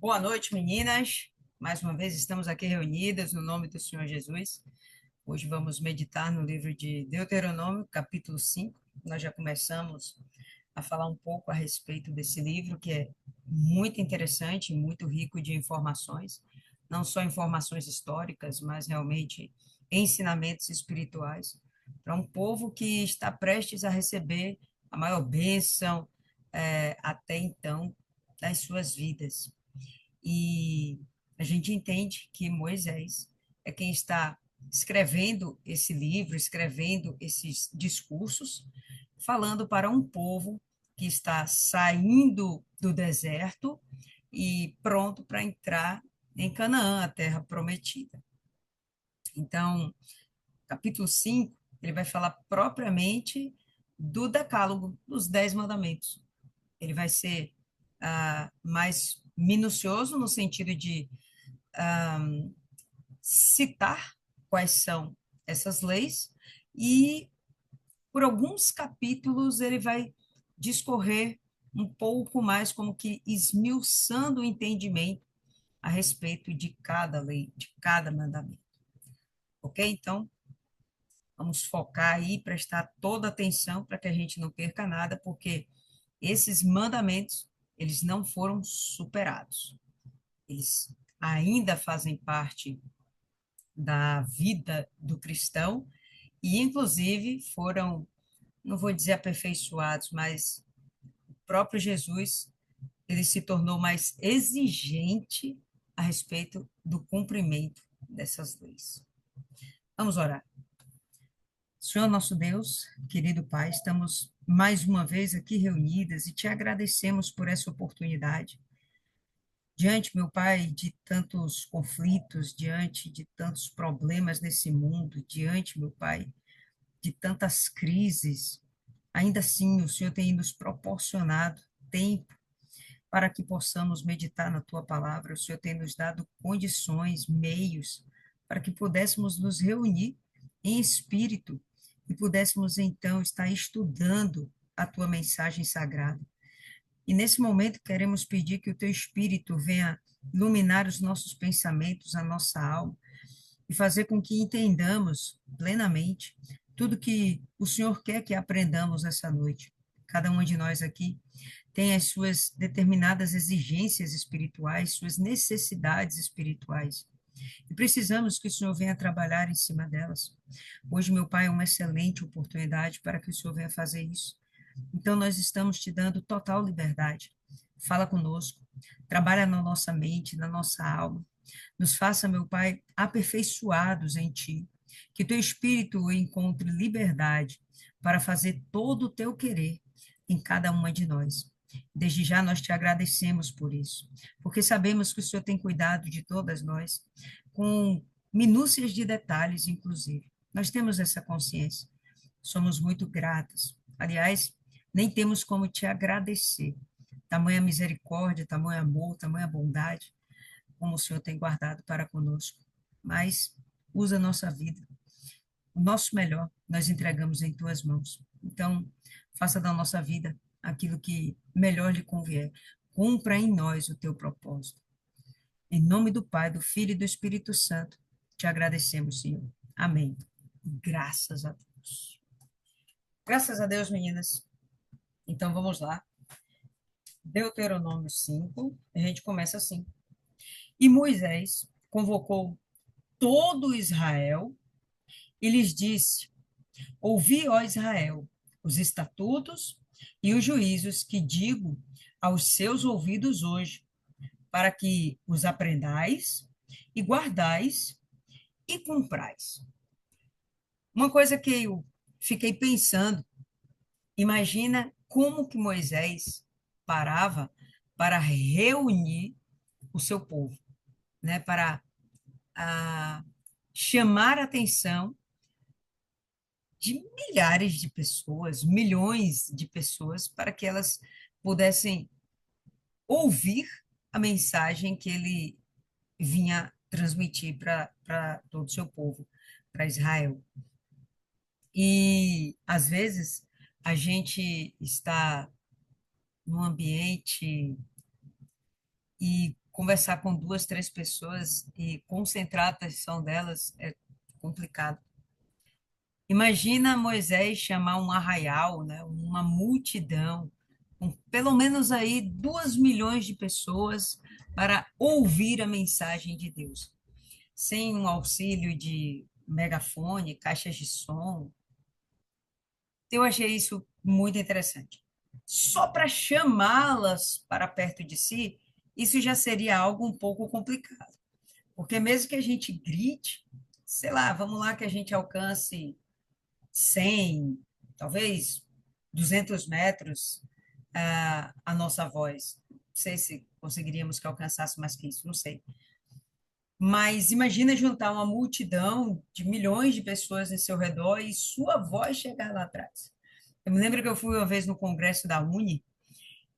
Boa noite, meninas. Mais uma vez estamos aqui reunidas no nome do Senhor Jesus. Hoje vamos meditar no livro de Deuteronômio, capítulo 5. Nós já começamos a falar um pouco a respeito desse livro, que é muito interessante e muito rico de informações, não só informações históricas, mas realmente ensinamentos espirituais para um povo que está prestes a receber a maior bênção até então das suas vidas. E a gente entende que Moisés é quem está escrevendo esse livro, escrevendo esses discursos, falando para um povo que está saindo do deserto e pronto para entrar em Canaã, a terra prometida. Então, capítulo 5 ele vai falar propriamente do decálogo, dos 10 mandamentos. Ele vai ser mais minucioso no sentido de citar quais são essas leis e por alguns capítulos ele vai discorrer um pouco mais como que esmiuçando o entendimento a respeito de cada lei, de cada mandamento. Ok? Então, vamos focar aí, prestar toda atenção para que a gente não perca nada, porque esses mandamentos, eles não foram superados. Eles ainda fazem parte da vida do cristão e, inclusive, foram, não vou dizer aperfeiçoados, mas o próprio Jesus, ele se tornou mais exigente a respeito do cumprimento dessas leis. Vamos orar. Senhor nosso Deus, querido Pai, estamos mais uma vez aqui reunidas e te agradecemos por essa oportunidade. Diante, meu Pai, de tantos conflitos, diante de tantos problemas nesse mundo, diante, meu Pai, de tantas crises, ainda assim o Senhor tem nos proporcionado tempo para que possamos meditar na tua palavra. O Senhor tem nos dado condições, meios para que pudéssemos nos reunir em espírito e pudéssemos então estar estudando a tua mensagem sagrada. E nesse momento queremos pedir que o teu espírito venha iluminar os nossos pensamentos, a nossa alma, e fazer com que entendamos plenamente tudo que o Senhor quer que aprendamos essa noite. Cada um de nós aqui tem as suas determinadas exigências espirituais, suas necessidades espirituais. E precisamos que o Senhor venha trabalhar em cima delas. Hoje, meu Pai, é uma excelente oportunidade para que o Senhor venha fazer isso. Então, nós estamos te dando total liberdade. Fala conosco, trabalha na nossa mente, na nossa alma. Nos faça, meu Pai, aperfeiçoados em Ti. Que Teu Espírito encontre liberdade para fazer todo o Teu querer em cada uma de nós. Desde já nós te agradecemos por isso, porque sabemos que o Senhor tem cuidado de todas nós, com minúcias de detalhes, inclusive. Nós temos essa consciência. Somos muito gratos. Aliás, nem temos como te agradecer. Tamanha misericórdia, tamanho amor, tamanha bondade, como o Senhor tem guardado para conosco. Mas usa a nossa vida. O nosso melhor nós entregamos em tuas mãos. Então, faça da nossa vida aquilo que melhor lhe convier. Cumpra em nós o teu propósito. Em nome do Pai, do Filho e do Espírito Santo, te agradecemos, Senhor. Amém. Graças a Deus. Graças a Deus, meninas. Então, vamos lá. Deuteronômio 5, a gente começa assim. E Moisés convocou todo Israel e lhes disse: Ouvi, ó Israel, os estatutos e os juízos que digo aos seus ouvidos hoje, para que os aprendais e guardais e cumprais. Uma coisa que eu fiquei pensando, imagina como que Moisés parava para reunir o seu povo, né, para a, chamar a atenção de milhares de pessoas, milhões de pessoas, para que elas pudessem ouvir a mensagem que ele vinha transmitir para todo o seu povo, para Israel. E, às vezes, a gente está num ambiente e conversar com duas, três pessoas e concentrar a atenção delas é complicado. Imagina Moisés chamar um arraial, né, uma multidão, com pelo menos aí 2 milhões de pessoas para ouvir a mensagem de Deus, sem um auxílio de megafone, caixas de som. Eu achei isso muito interessante. Só para chamá-las para perto de si, isso já seria algo um pouco complicado, porque mesmo que a gente grite, sei lá, vamos lá que a gente alcance 100, talvez 200 metros a nossa voz. Não sei se conseguiríamos que alcançasse mais que isso, não sei. Mas imagina juntar uma multidão de milhões de pessoas em seu redor e sua voz chegar lá atrás. Eu me lembro que eu fui uma vez no congresso da Uni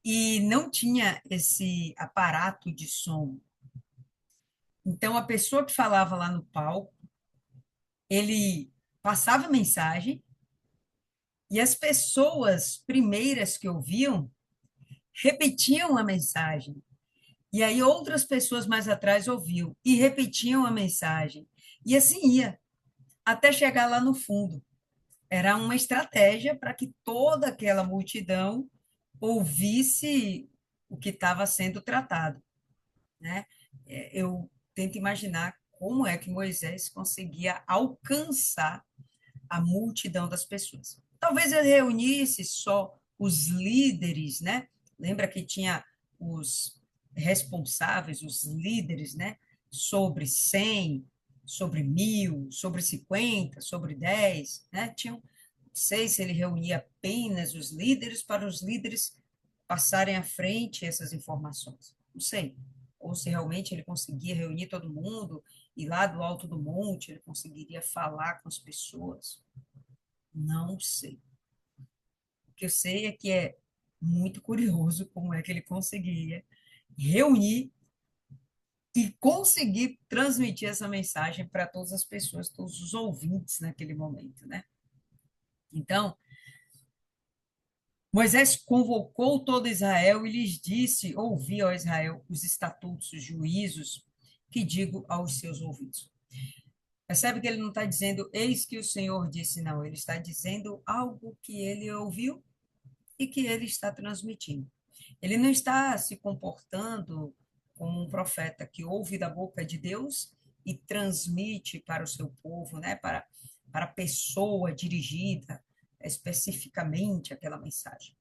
e não tinha esse aparato de som. Então, a pessoa que falava lá no palco, ele passava a mensagem e as pessoas primeiras que ouviam repetiam a mensagem. E aí outras pessoas mais atrás ouviam e repetiam a mensagem. E assim ia, até chegar lá no fundo. Era uma estratégia para que toda aquela multidão ouvisse o que estava sendo tratado, né? Eu tento imaginar como é que Moisés conseguia alcançar a multidão das pessoas. Talvez ele reunisse só os líderes, né? Lembra que tinha os responsáveis, os líderes, né? Sobre 100, sobre 1.000, sobre 50, sobre 10, né? Tinham, não sei se ele reunia apenas os líderes para os líderes passarem à frente essas informações. Não sei. Ou se realmente ele conseguia reunir todo mundo e lá do alto do monte ele conseguiria falar com as pessoas. Não sei. O que eu sei é que é muito curioso como é que ele conseguia reunir e conseguir transmitir essa mensagem para todas as pessoas, todos os ouvintes naquele momento, né? Então, Moisés convocou todo Israel e lhes disse: Ouvi, ó Israel, os estatutos, os juízos que digo aos seus ouvidos. Percebe que ele não está dizendo, eis que o Senhor disse, não. Ele está dizendo algo que ele ouviu e que ele está transmitindo. Ele não está se comportando como um profeta que ouve da boca de Deus e transmite para o seu povo, né? Para a pessoa dirigida especificamente aquela mensagem.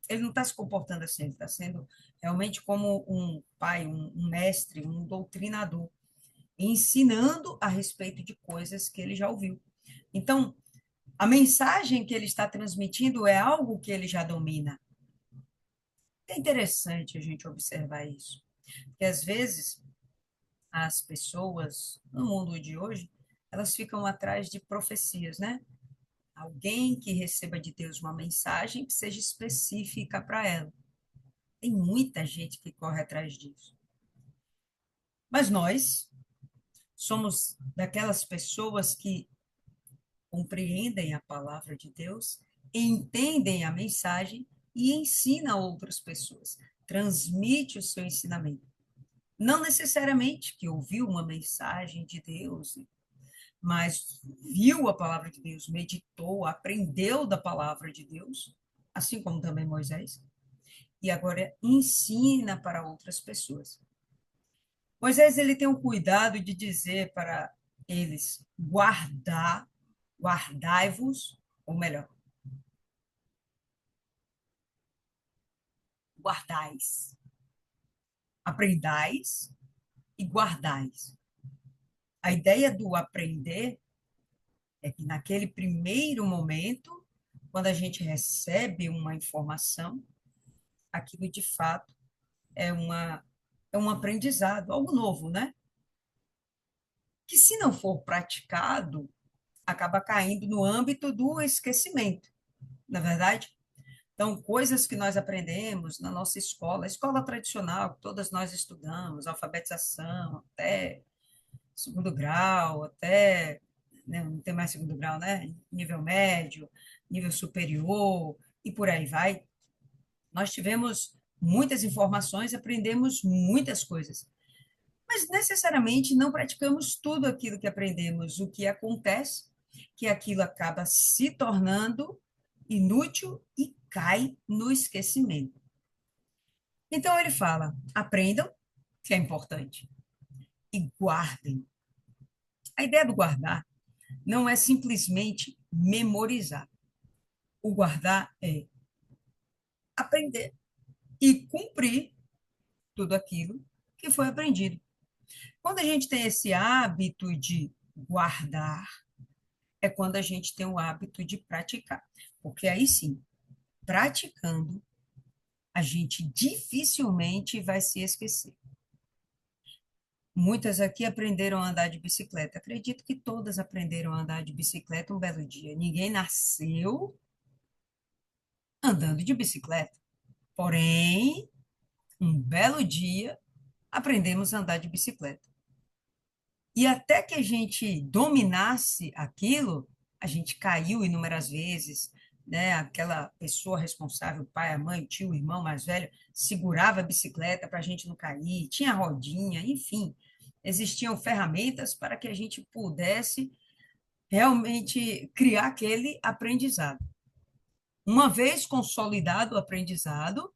Ele não está se comportando assim, ele está sendo realmente como um pai, um mestre, um doutrinador, ensinando a respeito de coisas que ele já ouviu. Então, a mensagem que ele está transmitindo é algo que ele já domina. É interessante a gente observar isso, porque às vezes as pessoas no mundo de hoje, elas ficam atrás de profecias, né? Alguém que receba de Deus uma mensagem que seja específica para ela. Tem muita gente que corre atrás disso. Mas nós somos daquelas pessoas que compreendem a palavra de Deus, entendem a mensagem e ensina a outras pessoas. Transmite o seu ensinamento. Não necessariamente que ouviu uma mensagem de Deus, mas viu a palavra de Deus, meditou, aprendeu da palavra de Deus, assim como também Moisés, e agora ensina para outras pessoas. Moisés ele tem o cuidado de dizer para eles guardai-vos, ou melhor, guardais, aprendais e guardais. A ideia do aprender é que naquele primeiro momento, quando a gente recebe uma informação, aquilo de fato é é um aprendizado, algo novo, né? Que se não for praticado, acaba caindo no âmbito do esquecimento, na verdade. Então, coisas que nós aprendemos na nossa escola, a escola tradicional, que todas nós estudamos, alfabetização, até segundo grau, até, né, não tem mais segundo grau, né? Nível médio, nível superior e por aí vai. Nós tivemos muitas informações, aprendemos muitas coisas, mas necessariamente não praticamos tudo aquilo que aprendemos. O que acontece que aquilo acaba se tornando inútil e cai no esquecimento. Então ele fala: aprendam, que é importante, e guardem. A ideia do guardar não é simplesmente memorizar. O guardar é aprender e cumprir tudo aquilo que foi aprendido. Quando a gente tem esse hábito de guardar, é quando a gente tem o hábito de praticar. Porque aí sim, praticando, a gente dificilmente vai se esquecer. Muitas aqui aprenderam a andar de bicicleta. Acredito que todas aprenderam a andar de bicicleta um belo dia. Ninguém nasceu andando de bicicleta. Porém, um belo dia, aprendemos a andar de bicicleta. E até que a gente dominasse aquilo, a gente caiu inúmeras vezes, né? Aquela pessoa responsável, o pai, a mãe, o tio, o irmão mais velho, segurava a bicicleta para a gente não cair, tinha rodinha, enfim, existiam ferramentas para que a gente pudesse realmente criar aquele aprendizado. Uma vez consolidado o aprendizado,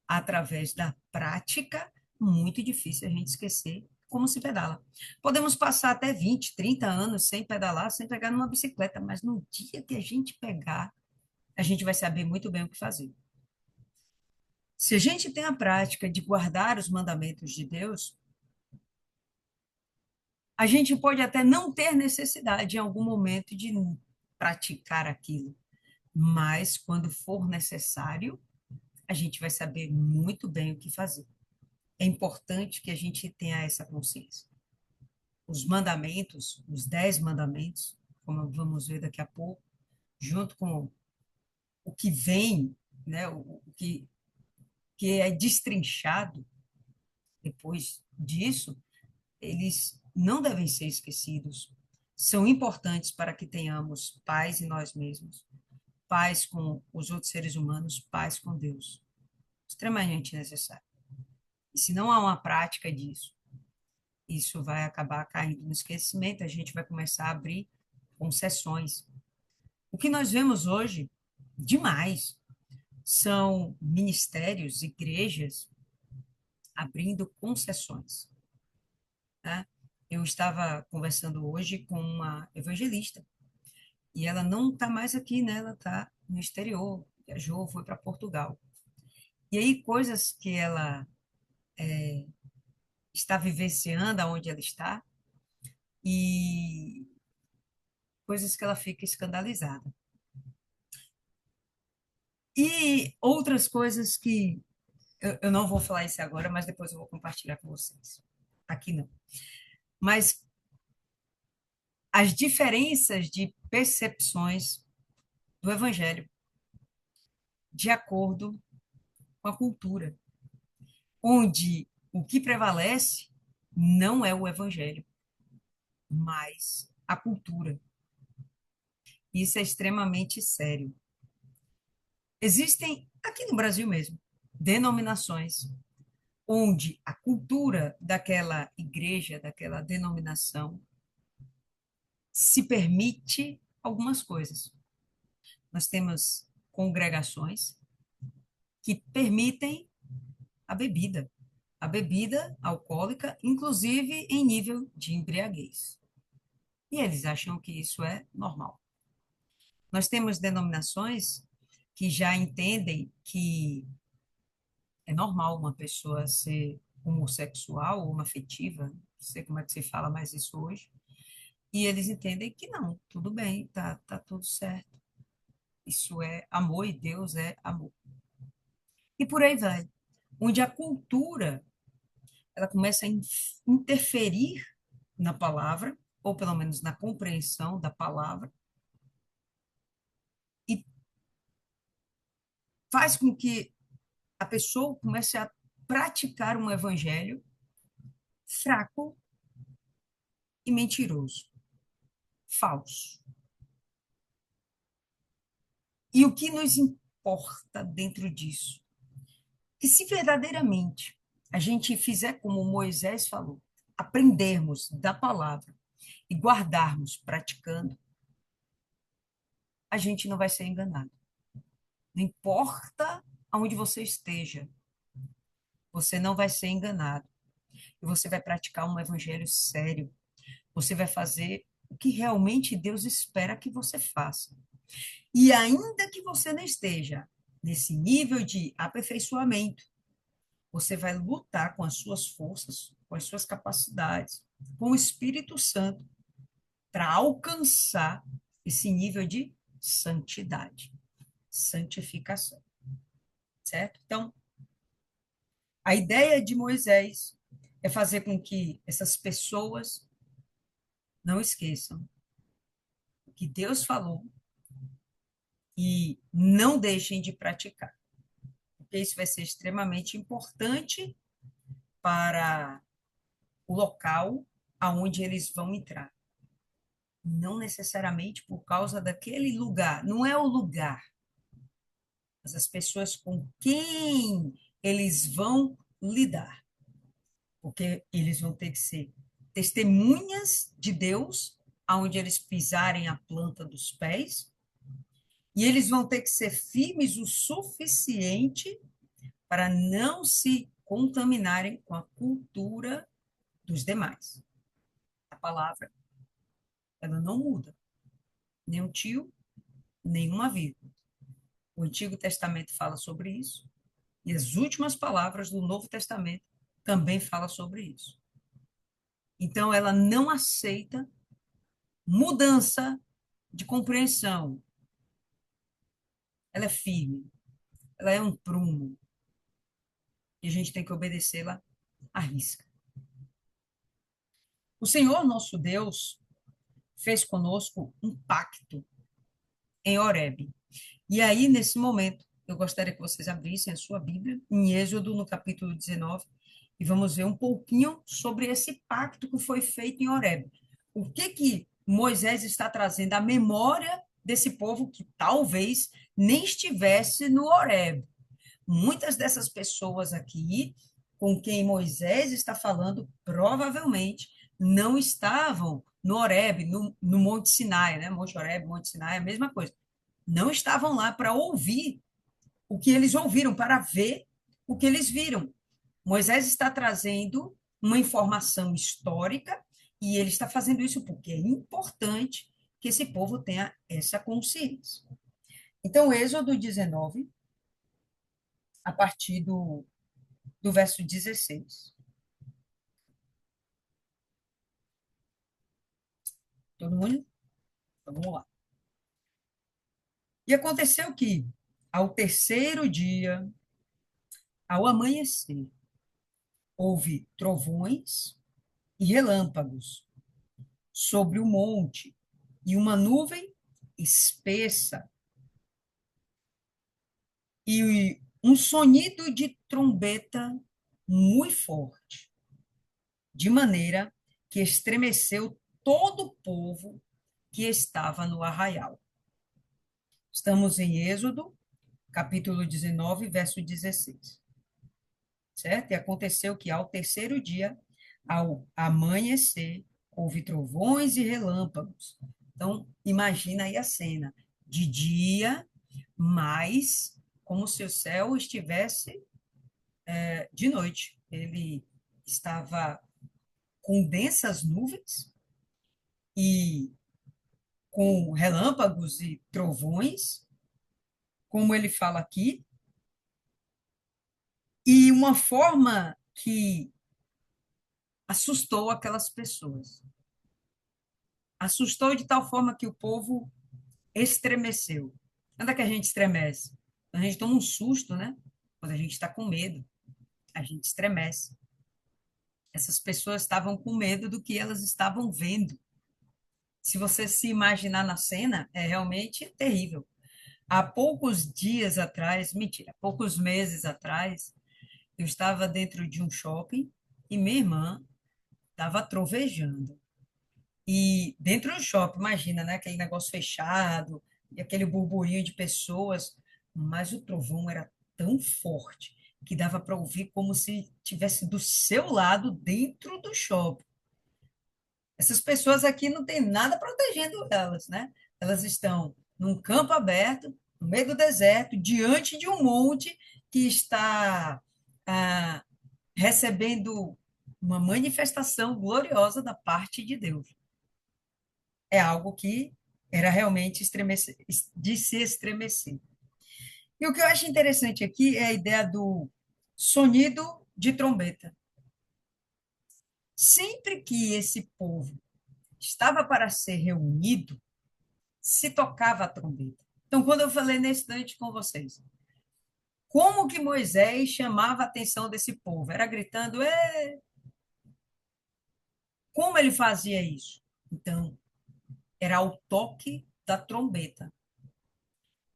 através da prática, muito difícil a gente esquecer como se pedala. Podemos passar até 20, 30 anos sem pedalar, sem pegar numa bicicleta, mas no dia que a gente pegar, a gente vai saber muito bem o que fazer. Se a gente tem a prática de guardar os mandamentos de Deus, a gente pode até não ter necessidade em algum momento de praticar aquilo, mas quando for necessário, a gente vai saber muito bem o que fazer. É importante que a gente tenha essa consciência. Os mandamentos, os 10 mandamentos, como vamos ver daqui a pouco, junto com o que vem, né, que é destrinchado depois disso, eles não devem ser esquecidos. São importantes para que tenhamos paz em nós mesmos, paz com os outros seres humanos, paz com Deus. Extremamente necessário. E se não há uma prática disso, isso vai acabar caindo no esquecimento, a gente vai começar a abrir concessões. O que nós vemos hoje, demais, são ministérios, igrejas abrindo concessões. Né? Eu estava conversando hoje com uma evangelista e ela não está mais aqui, né? Ela está no exterior, viajou, foi para Portugal. E aí, coisas que ela está vivenciando, aonde ela está, e coisas que ela fica escandalizada. E outras coisas que eu não vou falar isso agora, mas depois eu vou compartilhar com vocês. Aqui não. Mas as diferenças de percepções do evangelho de acordo com a cultura, onde o que prevalece não é o evangelho, mas a cultura. Isso é extremamente sério. Existem, aqui no Brasil mesmo, denominações onde a cultura daquela igreja, daquela denominação, se permite algumas coisas. Nós temos congregações que permitem a bebida alcoólica, inclusive em nível de embriaguez. E eles acham que isso é normal. Nós temos denominações que já entendem que é normal uma pessoa ser homossexual ou homoafetiva, não sei como é que se fala mais isso hoje, e eles entendem que não, tudo bem, tá tudo certo. Isso é amor e Deus é amor. E por aí vai. Onde a cultura ela começa a interferir na palavra, ou pelo menos na compreensão da palavra, e faz com que a pessoa comece a praticar um evangelho fraco e mentiroso, falso. E o que nos importa dentro disso? que se verdadeiramente a gente fizer como Moisés falou, aprendermos da palavra e guardarmos praticando, a gente não vai ser enganado. Não importa aonde você esteja, você não vai ser enganado. E você vai praticar um evangelho sério. Você vai fazer o que realmente Deus espera que você faça. E ainda que você não esteja nesse nível de aperfeiçoamento, você vai lutar com as suas forças, com as suas capacidades, com o Espírito Santo, para alcançar esse nível de santidade, santificação, certo? Então, a ideia de Moisés é fazer com que essas pessoas não esqueçam o que Deus falou e não deixem de praticar, porque isso vai ser extremamente importante para o local aonde eles vão entrar. Não necessariamente por causa daquele lugar, não é o lugar, mas as pessoas com quem eles vão lidar, porque eles vão ter que ser testemunhas de Deus aonde eles pisarem a planta dos pés, e eles vão ter que ser firmes o suficiente para não se contaminarem com a cultura dos demais. A palavra, ela não muda, nem um tio, nenhuma vírgula. O Antigo Testamento fala sobre isso, e as últimas palavras do Novo Testamento também falam sobre isso. Então, ela não aceita mudança de compreensão. Ela é firme, ela é um prumo, e a gente tem que obedecê-la à risca. O Senhor nosso Deus fez conosco um pacto em Horebe. E aí, nesse momento, eu gostaria que vocês abrissem a sua Bíblia em Êxodo, no capítulo 19, e vamos ver um pouquinho sobre esse pacto que foi feito em Horebe. O que que Moisés está trazendo à memória desse povo que talvez nem estivesse no Horebe? Muitas dessas pessoas aqui com quem Moisés está falando provavelmente não estavam no Horebe, no Monte Sinai, né? Monte Horebe, Monte Sinai, é a mesma coisa. Não estavam lá para ouvir o que eles ouviram, para ver o que eles viram. Moisés está trazendo uma informação histórica e ele está fazendo isso porque é importante que esse povo tenha essa consciência. Então, Êxodo 19, a partir do verso 16. Todo mundo? Então, vamos lá. E aconteceu que, ao terceiro dia, ao amanhecer, houve trovões e relâmpagos sobre o monte, e uma nuvem espessa, e um sonido de trombeta muito forte, de maneira que estremeceu todo o povo que estava no arraial. Estamos em Êxodo, capítulo 19, verso 16. Certo? E aconteceu que ao terceiro dia, ao amanhecer, houve trovões e relâmpagos. Então, imagina aí a cena. De dia, mas como se o céu estivesse de noite. Ele estava com densas nuvens e com relâmpagos e trovões, como ele fala aqui, e uma forma que assustou aquelas pessoas. Assustou de tal forma que o povo estremeceu. Quando é que a gente estremece? Quando a gente toma um susto, né? Quando a gente está com medo, a gente estremece. Essas pessoas estavam com medo do que elas estavam vendo. Se você se imaginar na cena, é realmente terrível. Há poucos dias atrás, mentira, poucos meses atrás, eu estava dentro de um shopping e minha irmã estava trovejando. E dentro do shopping, imagina, né? Aquele negócio fechado e aquele burburinho de pessoas, mas o trovão era tão forte que dava para ouvir como se tivesse do seu lado dentro do shopping. Essas pessoas aqui não tem nada protegendo elas, né? Elas estão num campo aberto, no meio do deserto, diante de um monte que está ah, recebendo uma manifestação gloriosa da parte de Deus. É algo que era realmente de se estremecer. E o que eu acho interessante aqui é a ideia do sonido de trombeta. Sempre que esse povo estava para ser reunido, se tocava a trombeta. Então, quando eu falei nesse instante com vocês, como que Moisés chamava a atenção desse povo? Era gritando, como ele fazia isso? Então, era o toque da trombeta.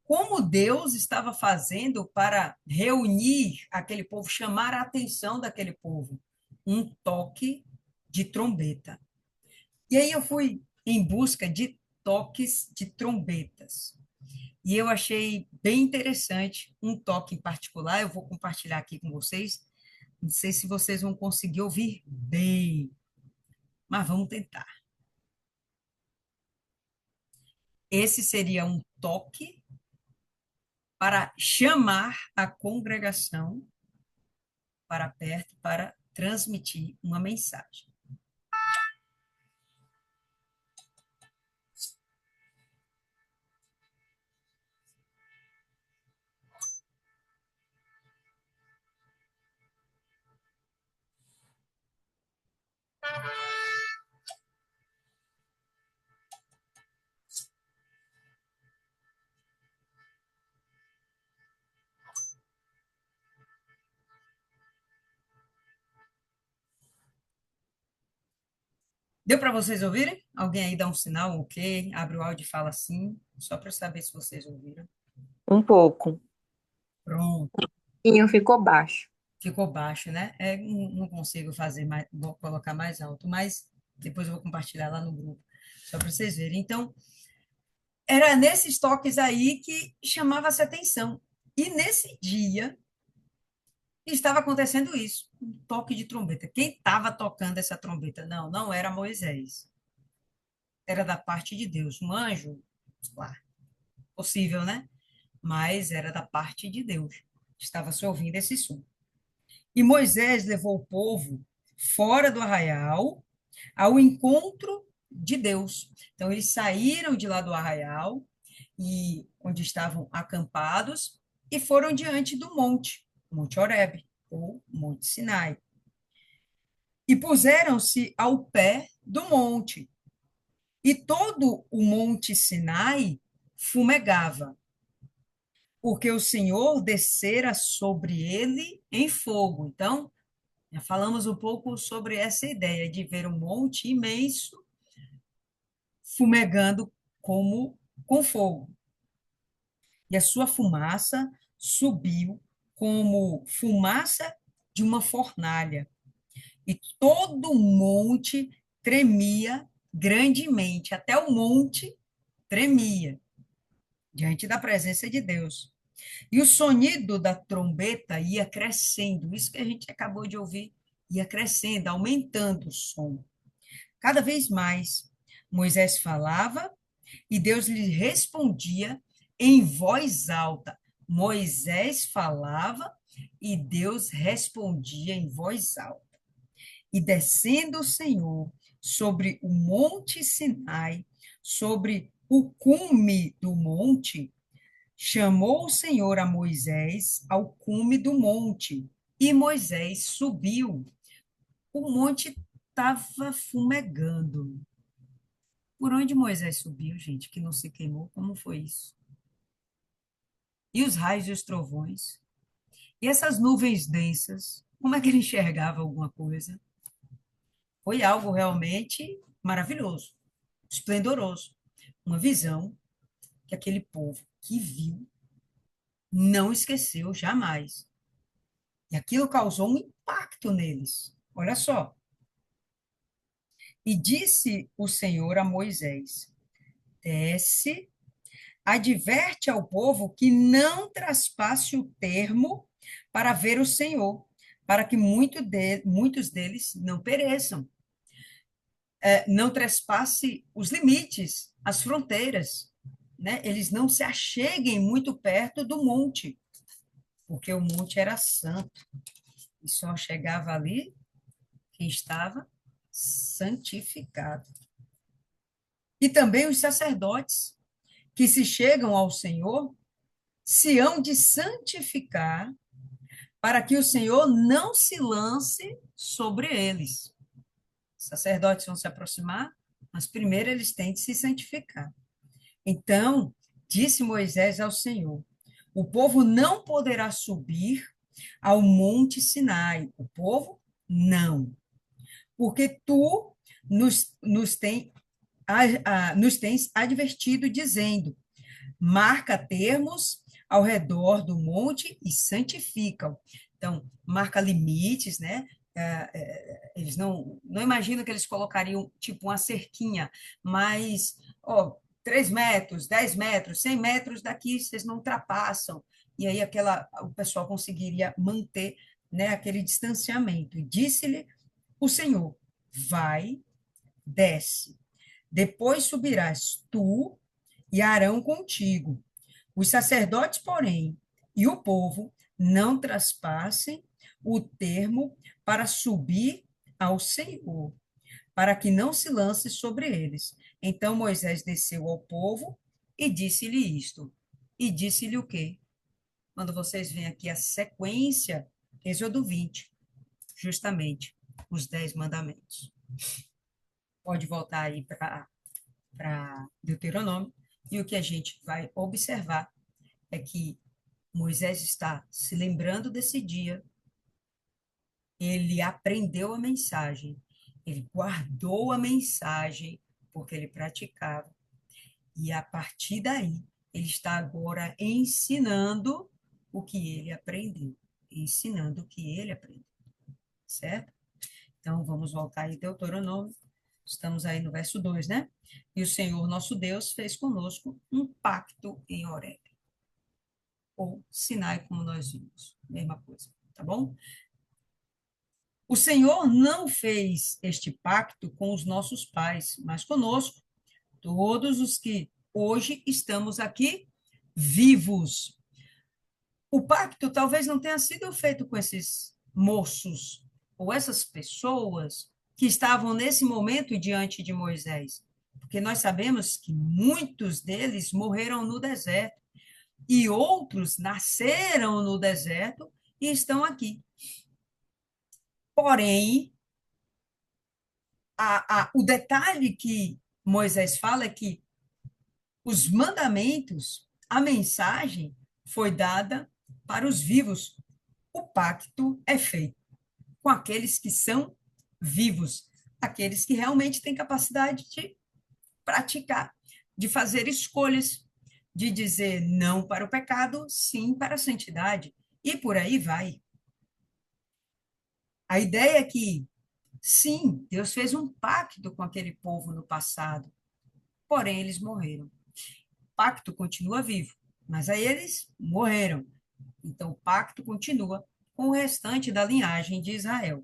Como Deus estava fazendo para reunir aquele povo, chamar a atenção daquele povo? Um toque de trombeta. E aí eu fui em busca de toques de trombetas. E eu achei bem interessante um toque em particular, eu vou compartilhar aqui com vocês. Não sei se vocês vão conseguir ouvir bem, mas vamos tentar. Esse seria um toque para chamar a congregação para perto para transmitir uma mensagem. Deu para vocês ouvirem? Alguém aí dá um sinal, ok? Abre o áudio e fala sim, só para saber se vocês ouviram. Um pouco. Pronto. E ficou baixo. Ficou baixo, né? Não consigo fazer mais, vou colocar mais alto, mas depois eu vou compartilhar lá no grupo, só para vocês verem. Então, era nesses toques aí que chamava-se atenção. E nesse dia estava acontecendo isso, um toque de trombeta. Quem estava tocando essa trombeta? Não, não era Moisés. Era da parte de Deus. Um anjo, claro, possível, né? Mas era da parte de Deus. Estava se ouvindo esse som. E Moisés levou o povo fora do arraial ao encontro de Deus. Então, eles saíram de lá do arraial, e onde estavam acampados, e foram diante do monte, Monte Horebe, ou Monte Sinai. E puseram-se ao pé do monte. E todo o Monte Sinai fumegava, porque o Senhor descera sobre ele em fogo. Então, já falamos um pouco sobre essa ideia de ver um monte imenso fumegando como com fogo. E a sua fumaça subiu como fumaça de uma fornalha. E todo o monte tremia grandemente, até o monte tremia diante da presença de Deus. E o sonido da trombeta ia crescendo, isso que a gente acabou de ouvir, ia crescendo, aumentando o som. Cada vez mais, Moisés falava e Deus lhe respondia em voz alta. Moisés falava e Deus respondia em voz alta. E descendo o Senhor sobre o monte Sinai, sobre o cume do monte, chamou o Senhor a Moisés ao cume do monte, e Moisés subiu. O monte estava fumegando. Por onde Moisés subiu, gente, que não se queimou? Como foi isso? E os raios e os trovões? E essas nuvens densas? Como é que ele enxergava alguma coisa? Foi algo realmente maravilhoso, esplendoroso. Uma visão que aquele povo que viu não esqueceu jamais. E aquilo causou um impacto neles. Olha só. E disse o Senhor a Moisés: desce, adverte ao povo que não traspasse o termo para ver o Senhor, para que muitos deles não pereçam, não trespasse os limites, as fronteiras, né? Eles não se acheguem muito perto do monte, porque o monte era santo, e só chegava ali quem estava santificado. E também os sacerdotes que se chegam ao Senhor se hão de santificar para que o Senhor não se lance sobre eles. Os sacerdotes vão se aproximar, mas primeiro eles têm de se santificar. Então, disse Moisés ao Senhor: o povo não poderá subir ao monte Sinai. O povo não, porque tu nos tens advertido, dizendo: marca termos ao redor do monte e santificam. Então, marca limites, né? Eles não imaginam que eles colocariam tipo uma cerquinha, mas, ó, 3 metros, 10 metros, 100 metros daqui vocês não ultrapassam. E aí o pessoal conseguiria manter, né, aquele distanciamento. E disse-lhe o Senhor: vai, desce. Depois subirás tu e Arão contigo. Os sacerdotes, porém, e o povo não traspassem o termo para subir ao Senhor, para que não se lance sobre eles. Então Moisés desceu ao povo e disse-lhe isto. E disse-lhe o quê? Quando vocês veem aqui a sequência, Êxodo 20, justamente, os 10 mandamentos. Pode voltar aí para Deuteronômio, e o que a gente vai observar é que Moisés está se lembrando desse dia, ele aprendeu a mensagem, ele guardou a mensagem, porque ele praticava, e a partir daí, ele está agora ensinando o que ele aprendeu, ensinando o que ele aprendeu, certo? Então, vamos voltar aí, Deuteronômio, estamos aí no verso 2, né? E o Senhor nosso Deus fez conosco um pacto em Horebe, ou Sinai, como nós vimos, mesma coisa, tá bom? O Senhor não fez este pacto com os nossos pais, mas conosco, todos os que hoje estamos aqui vivos. O pacto talvez não tenha sido feito com esses moços ou essas pessoas que estavam nesse momento diante de Moisés, porque nós sabemos que muitos deles morreram no deserto e outros nasceram no deserto e estão aqui. Porém, o detalhe que Moisés fala é que os mandamentos, a mensagem foi dada para os vivos. O pacto é feito com aqueles que são vivos, aqueles que realmente têm capacidade de praticar, de fazer escolhas, de dizer não para o pecado, sim para a santidade. E por aí vai. A ideia é que, sim, Deus fez um pacto com aquele povo no passado, porém eles morreram. O pacto continua vivo, mas aí eles morreram. Então o pacto continua com o restante da linhagem de Israel.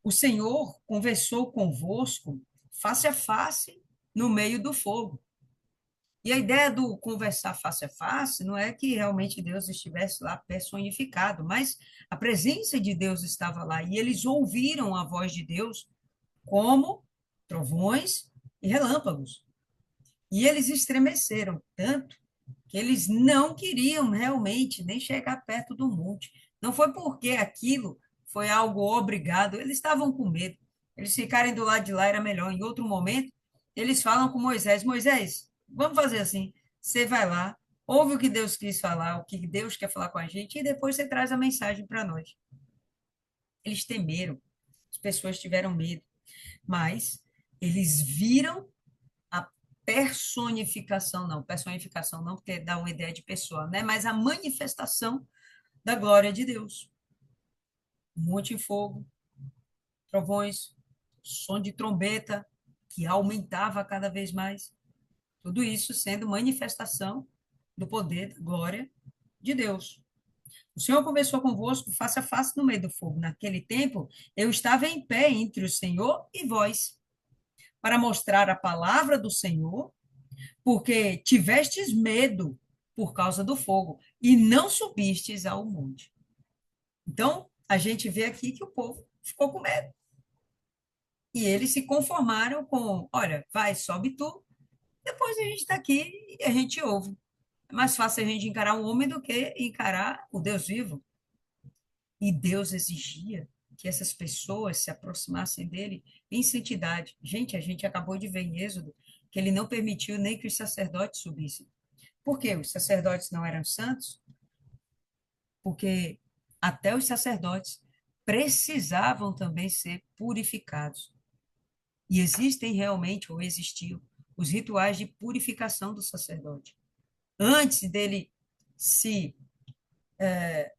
O Senhor conversou convosco face a face no meio do fogo. E a ideia do conversar face a face não é que realmente Deus estivesse lá personificado, mas a presença de Deus estava lá e eles ouviram a voz de Deus como trovões e relâmpagos. E eles estremeceram tanto que eles não queriam realmente nem chegar perto do monte. Não foi porque aquilo foi algo obrigado, eles estavam com medo. Eles ficarem do lado de lá era melhor. Em outro momento, eles falam com Moisés: Moisés, vamos fazer assim. Você vai lá, ouve o que Deus quis falar, o que Deus quer falar com a gente, e depois você traz a mensagem para nós. Eles temeram, as pessoas tiveram medo, mas eles viram a personificação não, porque dá uma ideia de pessoa, né? Mas a manifestação da glória de Deus. Um monte de fogo, trovões, som de trombeta, que aumentava cada vez mais. Tudo isso sendo manifestação do poder, da glória de Deus. O Senhor conversou convosco face a face no meio do fogo. Naquele tempo, eu estava em pé entre o Senhor e vós, para mostrar a palavra do Senhor, porque tivestes medo por causa do fogo e não subistes ao monte. Então, a gente vê aqui que o povo ficou com medo. E eles se conformaram com, olha, vai, sobe tu, depois a gente está aqui e a gente ouve. É mais fácil a gente encarar um homem do que encarar o Deus vivo. E Deus exigia que essas pessoas se aproximassem dele em santidade. Gente, a gente acabou de ver em Êxodo que ele não permitiu nem que os sacerdotes subissem. Por quê? Os sacerdotes não eram santos? Porque até os sacerdotes precisavam também ser purificados. E existem realmente, ou existiam, os rituais de purificação do sacerdote. Antes dele se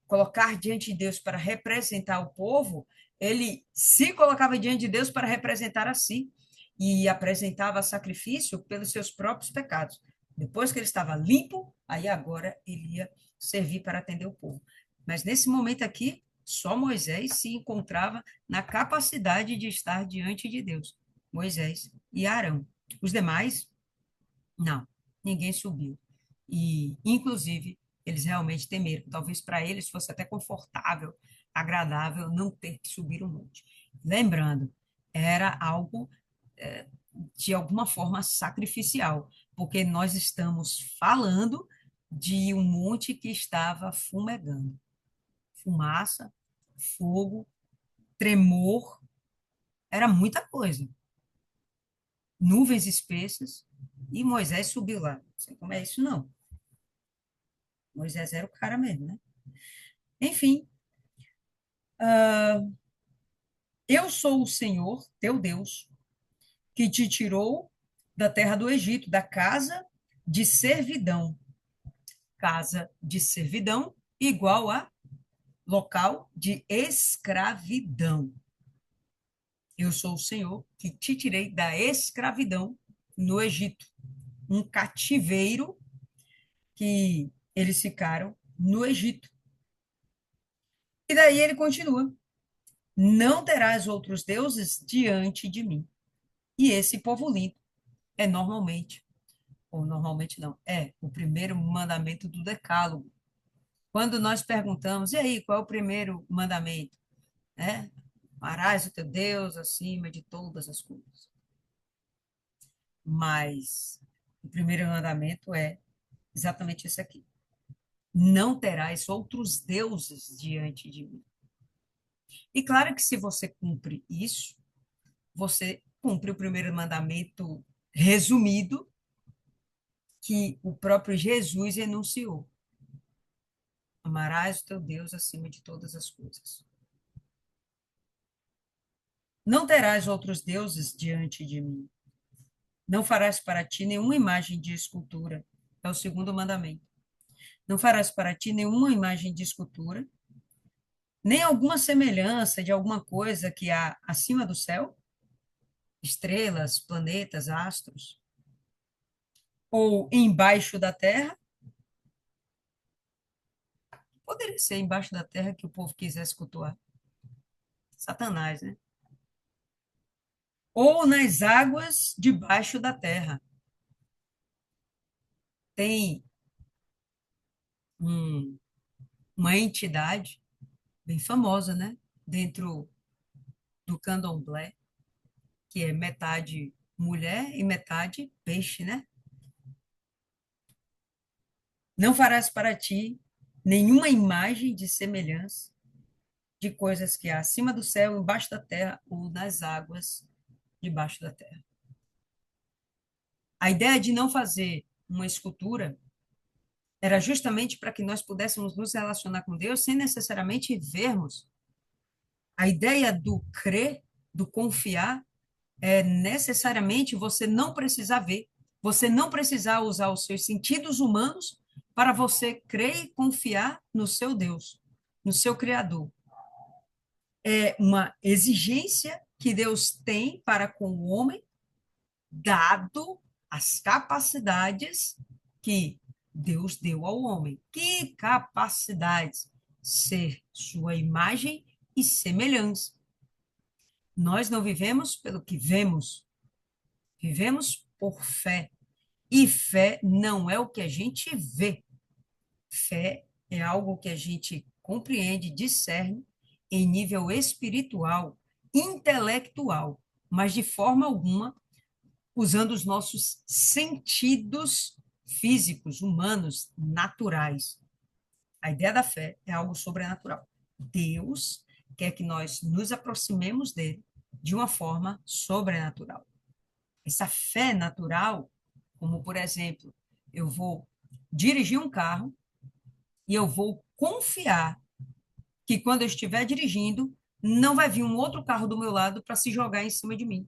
colocar diante de Deus para representar o povo, ele se colocava diante de Deus para representar a si e apresentava sacrifício pelos seus próprios pecados. Depois que ele estava limpo, aí agora ele ia servir para atender o povo. Mas nesse momento aqui, só Moisés se encontrava na capacidade de estar diante de Deus. Moisés e Arão. Os demais, não, ninguém subiu. E, inclusive, eles realmente temeram. Talvez para eles fosse até confortável, agradável não ter que subir o monte. Lembrando, era algo, de alguma forma, sacrificial, porque nós estamos falando de um monte que estava fumegando. Fumaça, fogo, tremor, era muita coisa. Nuvens espessas, e Moisés subiu lá. Não sei como é isso, não. Moisés era o cara mesmo, né? Enfim, eu sou o Senhor, teu Deus, que te tirou da terra do Egito, da casa de servidão. Casa de servidão igual a local de escravidão. Eu sou o Senhor que te tirei da escravidão no Egito, um cativeiro que eles ficaram no Egito. E daí ele continua: não terás outros deuses diante de mim. E esse povo lindo é normalmente, ou normalmente não, é o primeiro mandamento do Decálogo. Quando nós perguntamos, e aí, qual é o primeiro mandamento? É, amarás o teu Deus acima de todas as coisas. Mas o primeiro mandamento é exatamente esse aqui: não terás outros deuses diante de mim. E claro que se você cumpre isso, você cumpre o primeiro mandamento resumido que o próprio Jesus enunciou: amarás o teu Deus acima de todas as coisas. Não terás outros deuses diante de mim. Não farás para ti nenhuma imagem de escultura. É o segundo mandamento. Não farás para ti nenhuma imagem de escultura, nem alguma semelhança de alguma coisa que há acima do céu, estrelas, planetas, astros, ou embaixo da terra. Poderia ser embaixo da terra que o povo quisesse cultuar. Satanás, né? Ou nas águas debaixo da terra. Tem um, uma entidade bem famosa, né? Dentro do candomblé, que é metade mulher e metade peixe, né? Não farás para ti nenhuma imagem de semelhança de coisas que há acima do céu, embaixo da terra ou nas águas debaixo da terra. A ideia de não fazer uma escultura era justamente para que nós pudéssemos nos relacionar com Deus sem necessariamente vermos. A ideia do crer, do confiar, é necessariamente você não precisar ver, você não precisar usar os seus sentidos humanos para você crer e confiar no seu Deus, no seu Criador. É uma exigência que Deus tem para com o homem, dado as capacidades que Deus deu ao homem. Que capacidades! ser sua imagem e semelhança. Nós não vivemos pelo que vemos, vivemos por fé. E fé não é o que a gente vê. Fé é algo que a gente compreende, discerne em nível espiritual, intelectual, mas de forma alguma usando os nossos sentidos físicos, humanos, naturais. A ideia da fé é algo sobrenatural. Deus quer que nós nos aproximemos dele de uma forma sobrenatural. Essa fé natural, como por exemplo, eu vou dirigir um carro e eu vou confiar que quando eu estiver dirigindo, não vai vir um outro carro do meu lado para se jogar em cima de mim.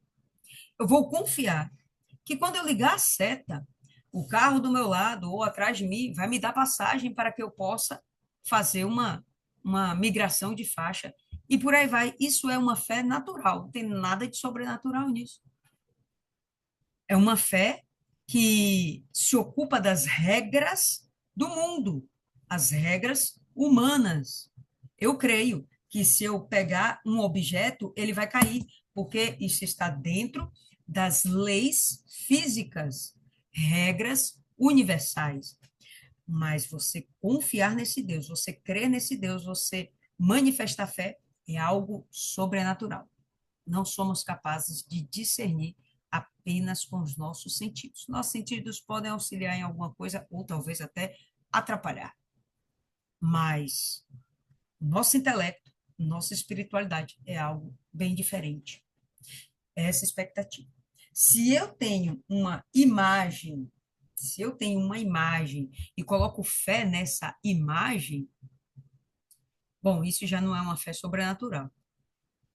Eu vou confiar que quando eu ligar a seta, o carro do meu lado ou atrás de mim vai me dar passagem para que eu possa fazer uma migração de faixa. E por aí vai. Isso é uma fé natural, não tem nada de sobrenatural nisso. É uma fé que se ocupa das regras do mundo, as regras humanas. Eu creio que se eu pegar um objeto, ele vai cair, porque isso está dentro das leis físicas, regras universais. Mas você confiar nesse Deus, você crer nesse Deus, você manifestar fé, é algo sobrenatural. Não somos capazes de discernir apenas com os nossos sentidos. Nossos sentidos podem auxiliar em alguma coisa ou talvez até atrapalhar, mas nosso intelecto, nossa espiritualidade é algo bem diferente. É essa expectativa. Se eu tenho uma imagem, se eu tenho uma imagem e coloco fé nessa imagem, bom, isso já não é uma fé sobrenatural,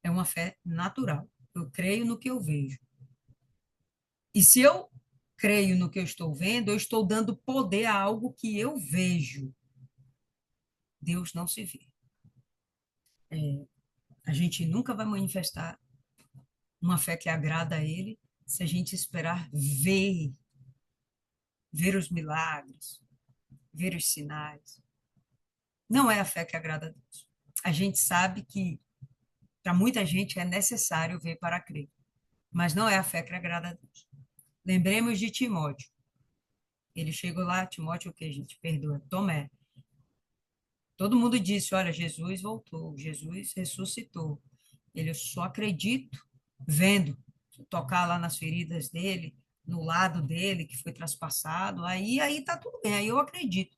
é uma fé natural. Eu creio no que eu vejo. E se eu creio no que eu estou vendo, eu estou dando poder a algo que eu vejo. Deus não se vê. A gente nunca vai manifestar uma fé que agrada a Ele se a gente esperar ver os milagres, ver os sinais. Não é a fé que agrada a Deus. A gente sabe que para muita gente é necessário ver para crer, mas não é a fé que agrada a Deus. Lembremos de Timóteo. Ele chegou lá, Timóteo, o que, gente? Perdoa, Tomé. Todo mundo disse: olha, Jesus voltou, Jesus ressuscitou. Ele, eu só acredito vendo, tocar lá nas feridas dele, no lado dele que foi traspassado, aí tá tudo bem, aí eu acredito.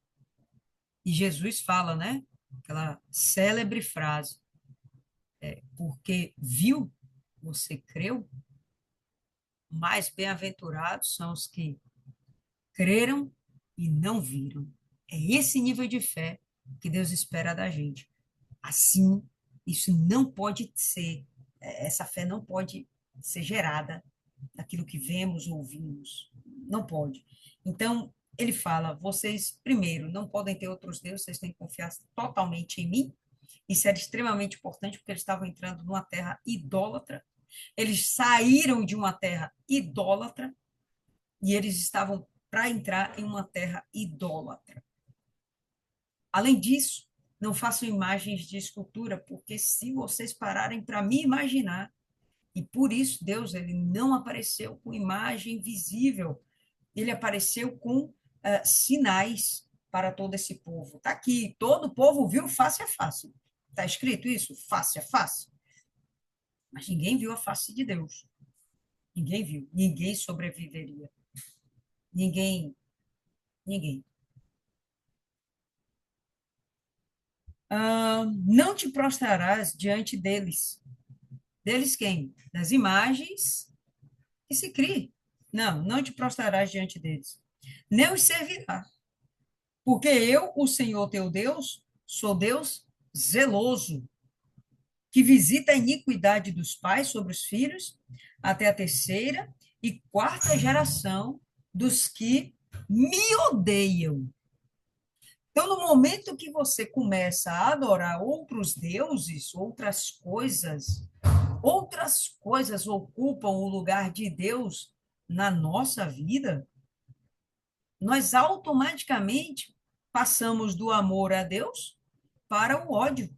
E Jesus fala, né? Aquela célebre frase: porque viu, você creu, mais bem-aventurados são os que creram e não viram. É esse nível de fé que Deus espera da gente. Assim, isso não pode ser, essa fé não pode ser gerada daquilo que vemos ou ouvimos. Não pode. Então, ele fala: vocês, primeiro, não podem ter outros deuses, vocês têm que confiar totalmente em mim. Isso era extremamente importante, porque eles estavam entrando numa terra idólatra. Eles saíram de uma terra idólatra e eles estavam para entrar em uma terra idólatra. Além disso, não façam imagens de escultura, porque se vocês pararem para me imaginar, e por isso Deus ele não apareceu com imagem visível, ele apareceu com sinais para todo esse povo. Está aqui, todo o povo viu face a face. Está escrito isso, face a face. Mas ninguém viu a face de Deus. Ninguém viu. Ninguém sobreviveria. Ninguém, ninguém. Não te prostrarás diante deles. Deles quem? Das imagens que se crie. Não, não te prostrarás diante deles. Nem os servirá. Porque eu, o Senhor teu Deus, sou Deus zeloso, que visita a iniquidade dos pais sobre os filhos, até a terceira e quarta geração dos que me odeiam. Então, no momento que você começa a adorar outros deuses, outras coisas ocupam o lugar de Deus na nossa vida, nós automaticamente passamos do amor a Deus para o ódio,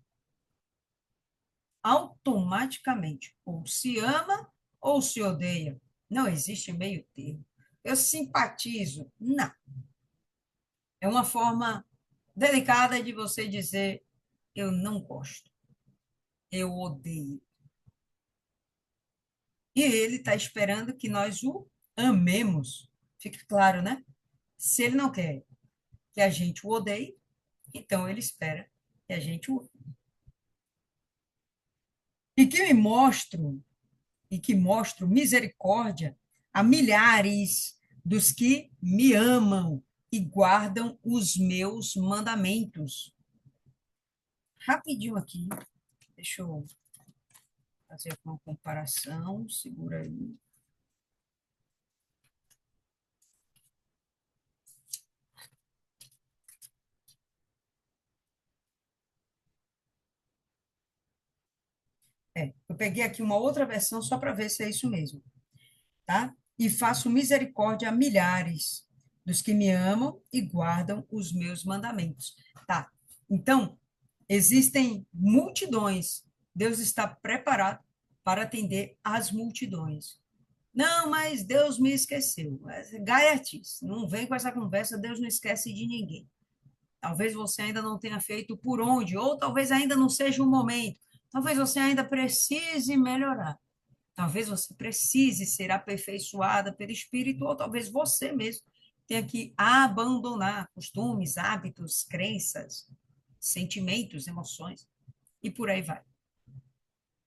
automaticamente. Ou se ama ou se odeia. Não existe meio termo. Eu simpatizo. Não. É uma forma delicada de você dizer: eu não gosto, eu odeio. E ele está esperando que nós o amemos. Fica claro, né? Se ele não quer que a gente o odeie, então ele espera que a gente o. E que me mostro, e que mostro misericórdia a milhares dos que me amam e guardam os meus mandamentos. Rapidinho aqui, deixa eu fazer uma comparação, segura aí. Eu peguei aqui uma outra versão só para ver se é isso mesmo, tá? E faço misericórdia a milhares dos que me amam e guardam os meus mandamentos, tá? Então, existem multidões. Deus está preparado para atender às multidões. Não, mas Deus me esqueceu. Gaiatis, não vem com essa conversa, Deus não esquece de ninguém. Talvez você ainda não tenha feito por onde, ou talvez ainda não seja o momento. Talvez você ainda precise melhorar. Talvez você precise ser aperfeiçoada pelo Espírito, ou talvez você mesmo tenha que abandonar costumes, hábitos, crenças, sentimentos, emoções, e por aí vai.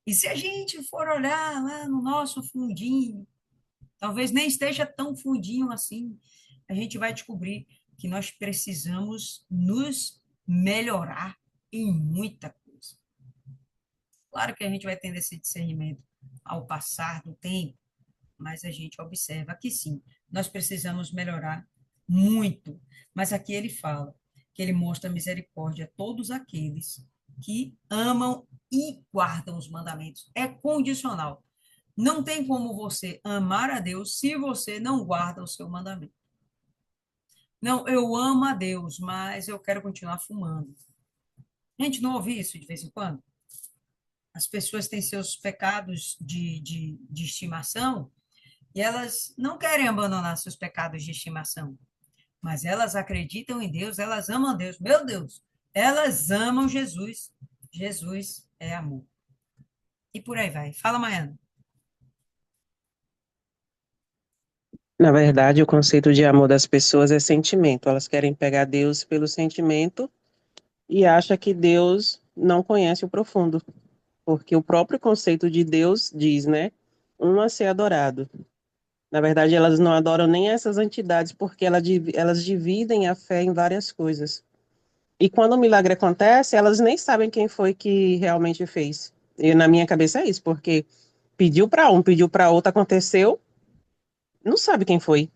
E se a gente for olhar lá no nosso fundinho, talvez nem esteja tão fundinho assim, a gente vai descobrir que nós precisamos nos melhorar em muita coisa. Claro que a gente vai tendo esse discernimento ao passar do tempo, mas a gente observa que sim, nós precisamos melhorar muito. Mas aqui ele fala que ele mostra misericórdia a todos aqueles que amam e guardam os mandamentos. É condicional. Não tem como você amar a Deus se você não guarda o seu mandamento. Não, eu amo a Deus, mas eu quero continuar fumando. A gente não ouve isso de vez em quando? As pessoas têm seus pecados de estimação e elas não querem abandonar seus pecados de estimação, mas elas acreditam em Deus, elas amam Deus. Meu Deus, elas amam Jesus. Jesus é amor. E por aí vai. Fala, Maiana. Na verdade, o conceito de amor das pessoas é sentimento. Elas querem pegar Deus pelo sentimento e acham que Deus não conhece o profundo, porque o próprio conceito de Deus diz, né? Um a ser adorado. Na verdade, elas não adoram nem essas entidades, porque elas dividem a fé em várias coisas. E quando o milagre acontece, elas nem sabem quem foi que realmente fez. E na minha cabeça é isso, porque pediu para um, pediu para outro, aconteceu, não sabe quem foi.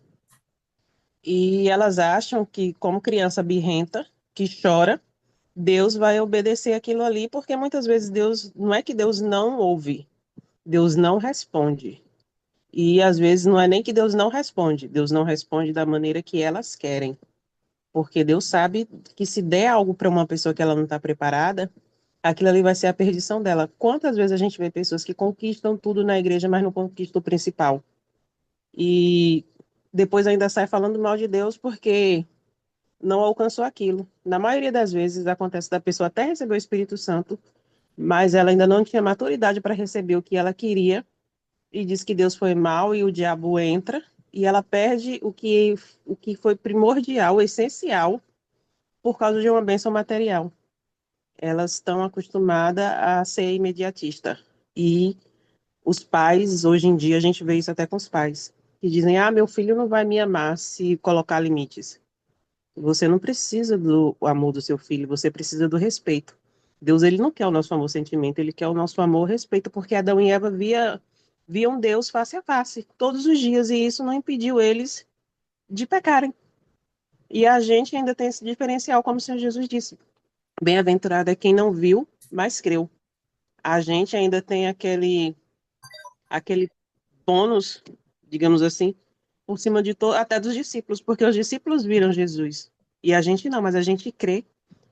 E elas acham que, como criança birrenta, que chora, Deus vai obedecer aquilo ali, porque muitas vezes Deus, não é que Deus não ouve, Deus não responde. E às vezes não é nem que Deus não responde da maneira que elas querem. Porque Deus sabe que se der algo para uma pessoa que ela não está preparada, aquilo ali vai ser a perdição dela. Quantas vezes a gente vê pessoas que conquistam tudo na igreja, mas não conquistam o principal? E depois ainda sai falando mal de Deus porque não alcançou aquilo. Na maioria das vezes acontece da pessoa até receber o Espírito Santo, mas ela ainda não tinha maturidade para receber o que ela queria e diz que Deus foi mal e o diabo entra e ela perde o que foi primordial, essencial, por causa de uma bênção material. Elas estão acostumadas a ser imediatista. E os pais, hoje em dia, a gente vê isso até com os pais, que dizem: ah, meu filho não vai me amar se colocar limites. Você não precisa do amor do seu filho, você precisa do respeito. Deus, ele não quer o nosso amor sentimento, ele quer o nosso amor respeito, porque Adão e Eva viam Deus face a face, todos os dias, e isso não impediu eles de pecarem. E a gente ainda tem esse diferencial, como o Senhor Jesus disse. Bem-aventurado é quem não viu, mas creu. A gente ainda tem aquele bônus, digamos assim, por cima de até dos discípulos, porque os discípulos viram Jesus. E a gente não, mas a gente crê.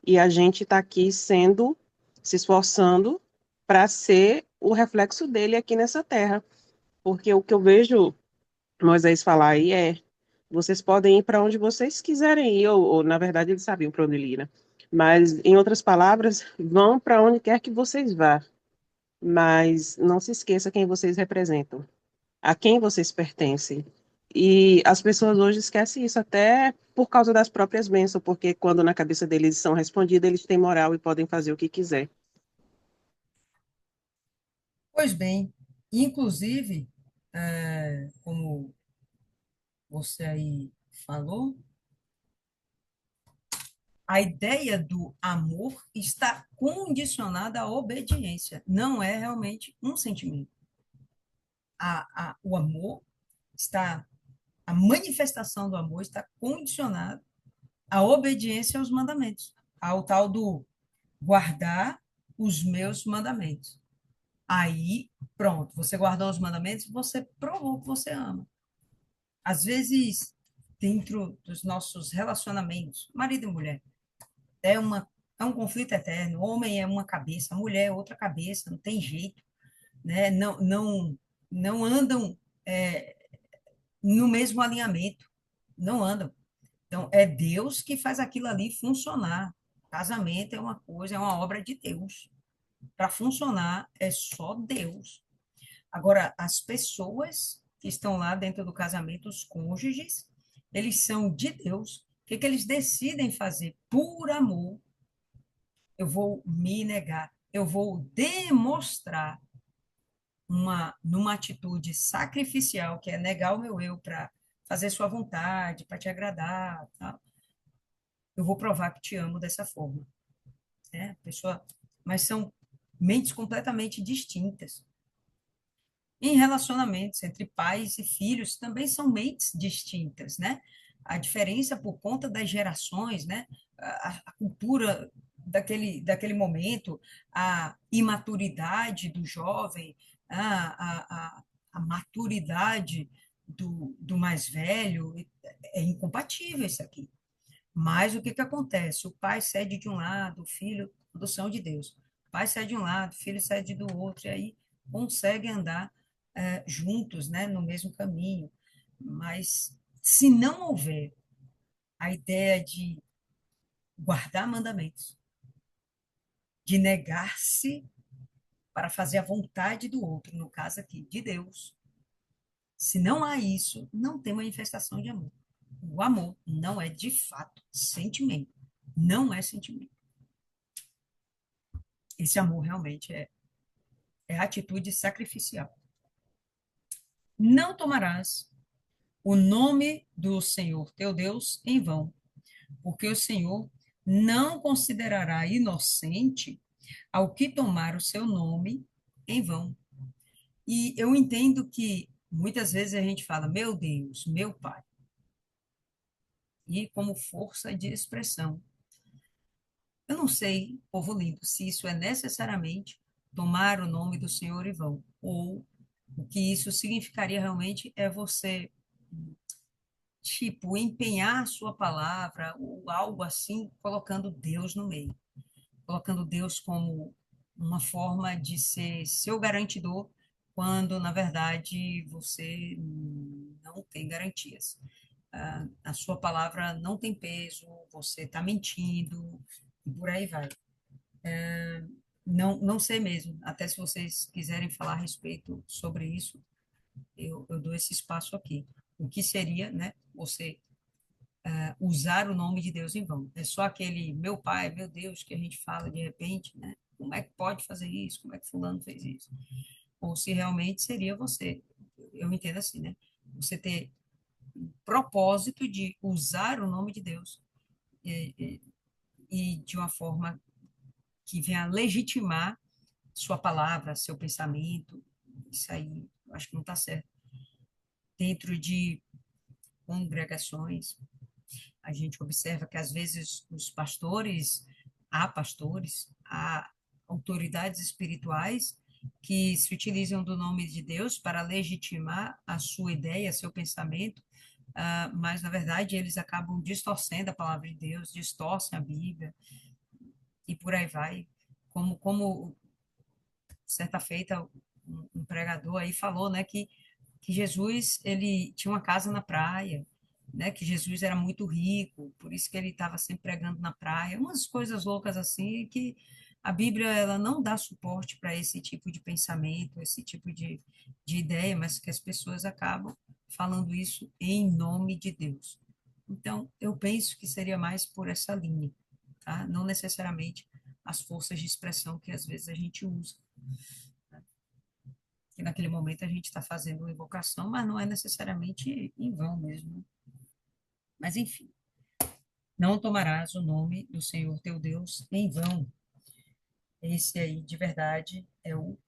E a gente está aqui se esforçando para ser o reflexo dele aqui nessa terra. Porque o que eu vejo Moisés falar aí vocês podem ir para onde vocês quiserem ir, ou, na verdade eles sabiam para onde ele ir, né? Mas, em outras palavras, vão para onde quer que vocês vá, mas não se esqueça quem vocês representam, a quem vocês pertencem. E as pessoas hoje esquecem isso até por causa das próprias bênçãos, porque quando na cabeça deles são respondidas, eles têm moral e podem fazer o que quiser. Pois bem, inclusive, como você aí falou, a ideia do amor está condicionada à obediência, não é realmente um sentimento. O amor está, a manifestação do amor está condicionada à obediência aos mandamentos, ao tal do guardar os meus mandamentos. Aí, pronto, você guardou os mandamentos, você provou que você ama. Às vezes, dentro dos nossos relacionamentos, marido e mulher, é um conflito eterno. O homem é uma cabeça, a mulher é outra cabeça, não tem jeito, né? Não andam no mesmo alinhamento, não andam. Então, é Deus que faz aquilo ali funcionar. Casamento é uma coisa, é uma obra de Deus. Para funcionar, é só Deus. Agora, as pessoas que estão lá dentro do casamento, os cônjuges, eles são de Deus. O que eles decidem fazer? Por amor, eu vou me negar, eu vou demonstrar numa atitude sacrificial, que é negar o meu eu para fazer sua vontade, para te agradar, tá? Eu vou provar que te amo dessa forma, né? Mas são mentes completamente distintas. Em relacionamentos entre pais e filhos também são mentes distintas, né? A diferença por conta das gerações, né? A cultura daquele momento, a imaturidade do jovem, a maturidade do mais velho, é incompatível isso aqui. Mas o que que acontece? O pai cede de um lado, o filho, adoção de Deus. O pai cede de um lado, o filho cede do outro, e aí consegue andar juntos, né, no mesmo caminho. Mas se não houver a ideia de guardar mandamentos, de negar-se para fazer a vontade do outro, no caso aqui, de Deus, se não há isso, não tem manifestação de amor. O amor não é de fato sentimento, não é sentimento. Esse amor realmente é atitude sacrificial. Não tomarás o nome do Senhor teu Deus em vão, porque o Senhor não considerará inocente ao que tomar o seu nome em vão. E eu entendo que muitas vezes a gente fala, meu Deus, meu Pai, e como força de expressão. Eu não sei, povo lindo, se isso é necessariamente tomar o nome do Senhor em vão, ou o que isso significaria realmente é você, tipo, empenhar a sua palavra, ou algo assim, colocando Deus no meio, colocando Deus como uma forma de ser seu garantidor, quando, na verdade, você não tem garantias. A sua palavra não tem peso, você está mentindo, e por aí vai. Não sei mesmo, até se vocês quiserem falar a respeito sobre isso, eu dou esse espaço aqui. O que seria, né, você usar o nome de Deus em vão? É só aquele meu pai, meu Deus, que a gente fala de repente, né? Como é que pode fazer isso? Como é que fulano fez isso? Ou se realmente seria você, eu entendo assim, né? Você ter propósito de usar o nome de Deus e de uma forma que venha legitimar sua palavra, seu pensamento. Isso aí, eu acho que não está certo. Dentro de congregações, a gente observa que às vezes os pastores, há autoridades espirituais que se utilizam do nome de Deus para legitimar a sua ideia, seu pensamento, mas na verdade eles acabam distorcendo a palavra de Deus, distorcem a Bíblia, e por aí vai. Como certa feita, um pregador aí falou, né, que Jesus, ele tinha uma casa na praia, né, que Jesus era muito rico, por isso que ele estava sempre pregando na praia, umas coisas loucas assim, que a Bíblia, ela não dá suporte para esse tipo de pensamento, esse tipo de ideia, mas que as pessoas acabam falando isso em nome de Deus. Então, eu penso que seria mais por essa linha, tá? Não necessariamente as forças de expressão que às vezes a gente usa, que naquele momento a gente está fazendo uma invocação, mas não é necessariamente em vão mesmo. Mas enfim, não tomarás o nome do Senhor teu Deus em vão. Esse aí, de verdade, é o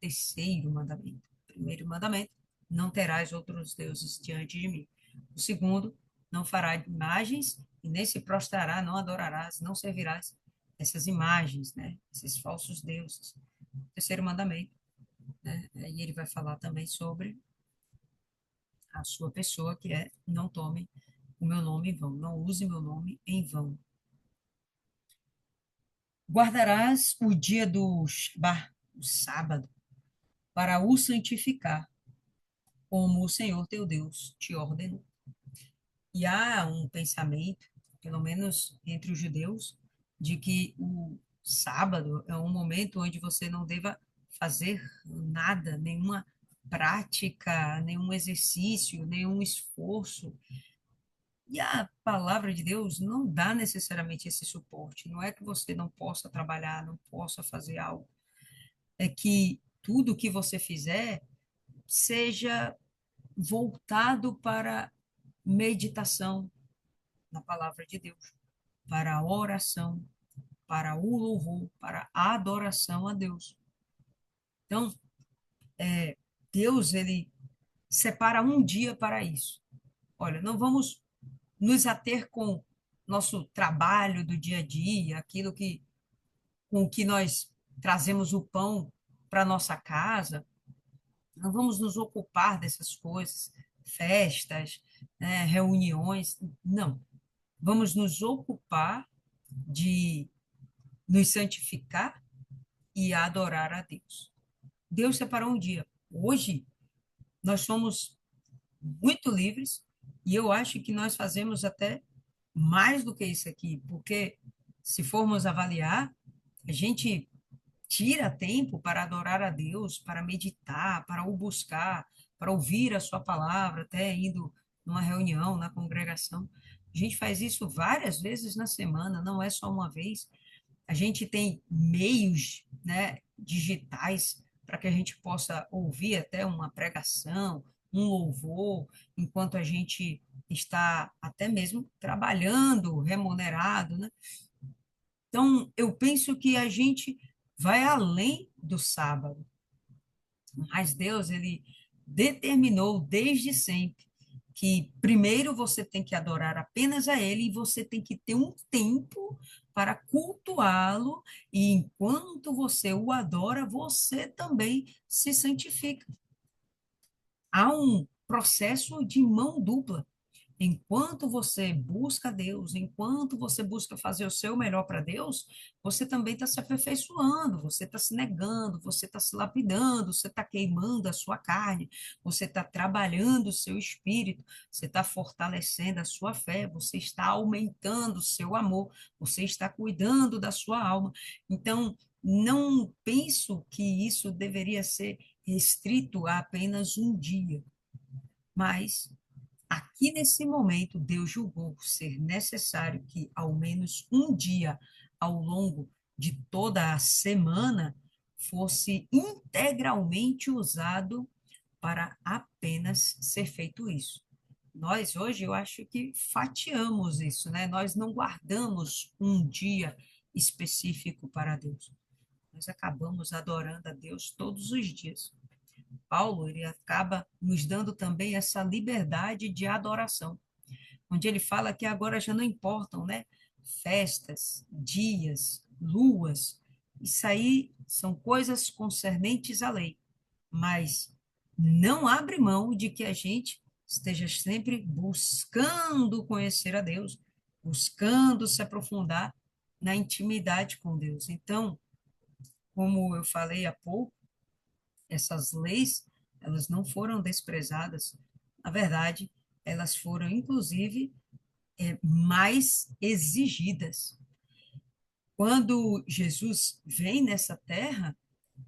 terceiro mandamento. O primeiro mandamento, não terás outros deuses diante de mim. O segundo, não farás imagens e nem se prostrará, não adorarás, não servirás essas imagens, né? Esses falsos deuses. O terceiro mandamento, né? E ele vai falar também sobre a sua pessoa, que é não tome o meu nome em vão, não use meu nome em vão. Guardarás o dia do Shabá, o sábado, para o santificar, como o Senhor teu Deus te ordenou. E há um pensamento, pelo menos entre os judeus, de que o sábado é um momento onde você não deva fazer nada, nenhuma prática, nenhum exercício, nenhum esforço. E a palavra de Deus não dá necessariamente esse suporte. Não é que você não possa trabalhar, não possa fazer algo. É que tudo que você fizer seja voltado para meditação na palavra de Deus, para a oração, para o louvor, para a adoração a Deus. Então, Deus, ele separa um dia para isso. Olha, não vamos nos ater com nosso trabalho do dia a dia, aquilo que com que nós trazemos o pão para nossa casa, não vamos nos ocupar dessas coisas, festas, né, reuniões, não. Vamos nos ocupar de nos santificar e adorar a Deus. Deus separou um dia. Hoje, nós somos muito livres e eu acho que nós fazemos até mais do que isso aqui, porque se formos avaliar, a gente tira tempo para adorar a Deus, para meditar, para o buscar, para ouvir a sua palavra, até indo numa reunião, na congregação. A gente faz isso várias vezes na semana, não é só uma vez. A gente tem meios, né, digitais para que a gente possa ouvir até uma pregação, um louvor, enquanto a gente está até mesmo trabalhando, remunerado, né? Então, eu penso que a gente vai além do sábado, mas Deus, ele determinou desde sempre que primeiro você tem que adorar apenas a Ele e você tem que ter um tempo para cultuá-lo, e enquanto você o adora, você também se santifica. Há um processo de mão dupla. Enquanto você busca Deus, enquanto você busca fazer o seu melhor para Deus, você também está se aperfeiçoando, você está se negando, você está se lapidando, você está queimando a sua carne, você está trabalhando o seu espírito, você está fortalecendo a sua fé, você está aumentando o seu amor, você está cuidando da sua alma. Então, não penso que isso deveria ser restrito a apenas um dia, mas aqui nesse momento, Deus julgou ser necessário que ao menos um dia ao longo de toda a semana fosse integralmente usado para apenas ser feito isso. Nós hoje, eu acho que fatiamos isso, né? Nós não guardamos um dia específico para Deus. Nós acabamos adorando a Deus todos os dias. Paulo, ele acaba nos dando também essa liberdade de adoração, onde ele fala que agora já não importam, né? Festas, dias, luas, isso aí são coisas concernentes à lei, mas não abre mão de que a gente esteja sempre buscando conhecer a Deus, buscando se aprofundar na intimidade com Deus. Então, como eu falei há pouco, essas leis, elas não foram desprezadas. Na verdade, elas foram, inclusive, mais exigidas. Quando Jesus vem nessa terra,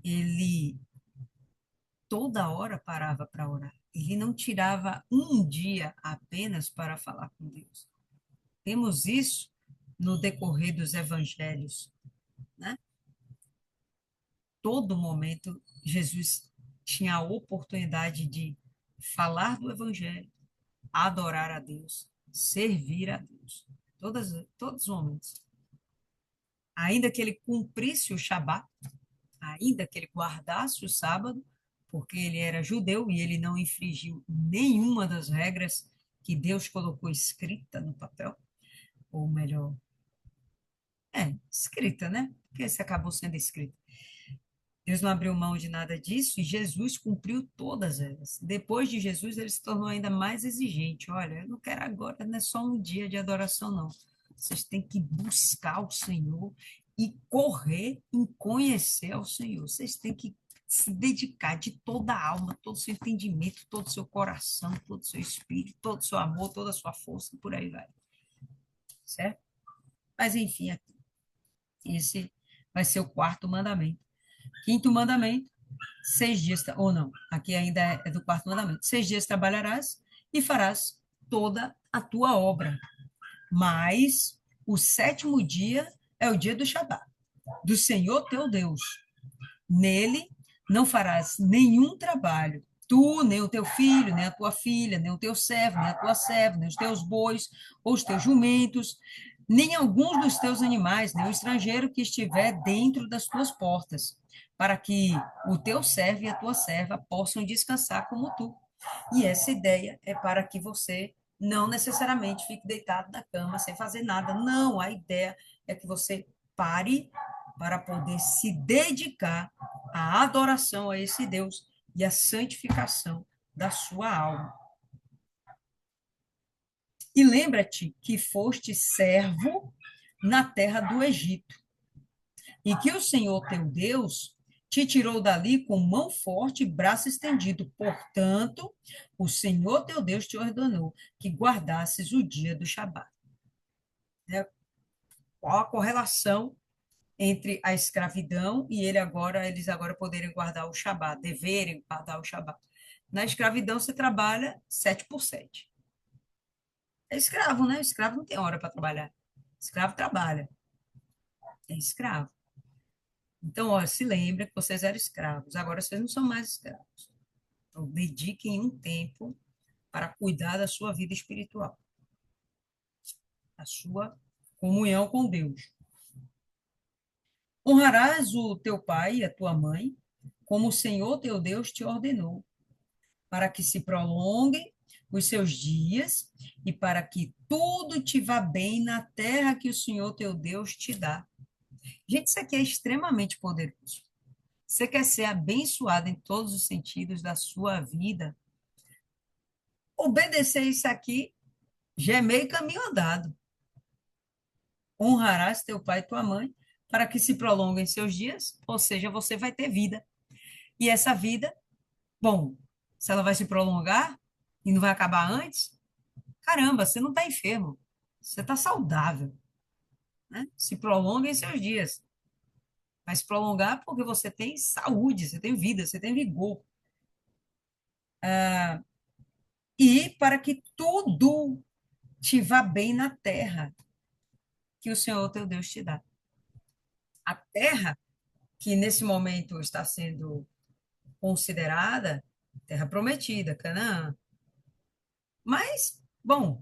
ele toda hora parava para orar. Ele não tirava um dia apenas para falar com Deus. Temos isso no decorrer dos evangelhos, né? Todo momento, Jesus tinha a oportunidade de falar do evangelho, adorar a Deus, servir a Deus. Todos os momentos. Ainda que ele cumprisse o Shabat, ainda que ele guardasse o sábado, porque ele era judeu e ele não infringiu nenhuma das regras que Deus colocou escrita no papel, ou melhor, escrita, né? Porque esse acabou sendo escrito. Deus não abriu mão de nada disso e Jesus cumpriu todas elas. Depois de Jesus, ele se tornou ainda mais exigente. Olha, eu não quero agora, não é só um dia de adoração, não. Vocês têm que buscar o Senhor e correr em conhecer ao Senhor. Vocês têm que se dedicar de toda a alma, todo o seu entendimento, todo o seu coração, todo o seu espírito, todo o seu amor, toda a sua força, por aí vai. Certo? Mas, enfim, esse vai ser o quarto mandamento. Quinto mandamento, 6 dias, ou não, aqui ainda é do quarto mandamento. 6 dias trabalharás e farás toda a tua obra. Mas o sétimo dia é o dia do Shabat, do Senhor teu Deus. Nele não farás nenhum trabalho, tu, nem o teu filho, nem a tua filha, nem o teu servo, nem a tua serva, nem os teus bois, ou os teus jumentos, nem alguns dos teus animais, nem o estrangeiro que estiver dentro das tuas portas, para que o teu servo e a tua serva possam descansar como tu. E essa ideia é para que você não necessariamente fique deitado na cama sem fazer nada. Não, a ideia é que você pare para poder se dedicar à adoração a esse Deus e à santificação da sua alma. E lembra-te que foste servo na terra do Egito, e que o Senhor teu Deus te tirou dali com mão forte e braço estendido. Portanto, o Senhor teu Deus te ordenou que guardasses o dia do Shabat. Qual a correlação entre a escravidão e eles agora poderem guardar o Shabat, deverem guardar o Shabat? Na escravidão, você trabalha 7 por 7. É escravo, né? Escravo não tem hora para trabalhar. Escravo trabalha. É escravo. Então, olha, se lembra que vocês eram escravos, agora vocês não são mais escravos. Então, dediquem um tempo para cuidar da sua vida espiritual, da sua comunhão com Deus. Honrarás o teu pai e a tua mãe, como o Senhor teu Deus te ordenou, para que se prolonguem os seus dias e para que tudo te vá bem na terra que o Senhor teu Deus te dá. Gente, isso aqui é extremamente poderoso. Você quer ser abençoado em todos os sentidos da sua vida? Obedecer isso aqui já é meio caminho andado. Honrarás teu pai e tua mãe para que se prolonguem seus dias, ou seja, você vai ter vida. E essa vida, bom, se ela vai se prolongar e não vai acabar antes, caramba, você não está enfermo, você está saudável, né? Se prolonguem seus dias. Vai se prolongar porque você tem saúde, você tem vida, você tem vigor. E para que tudo te vá bem na terra que o Senhor teu Deus te dá. A terra que nesse momento está sendo considerada terra prometida, Canaã. Mas, bom,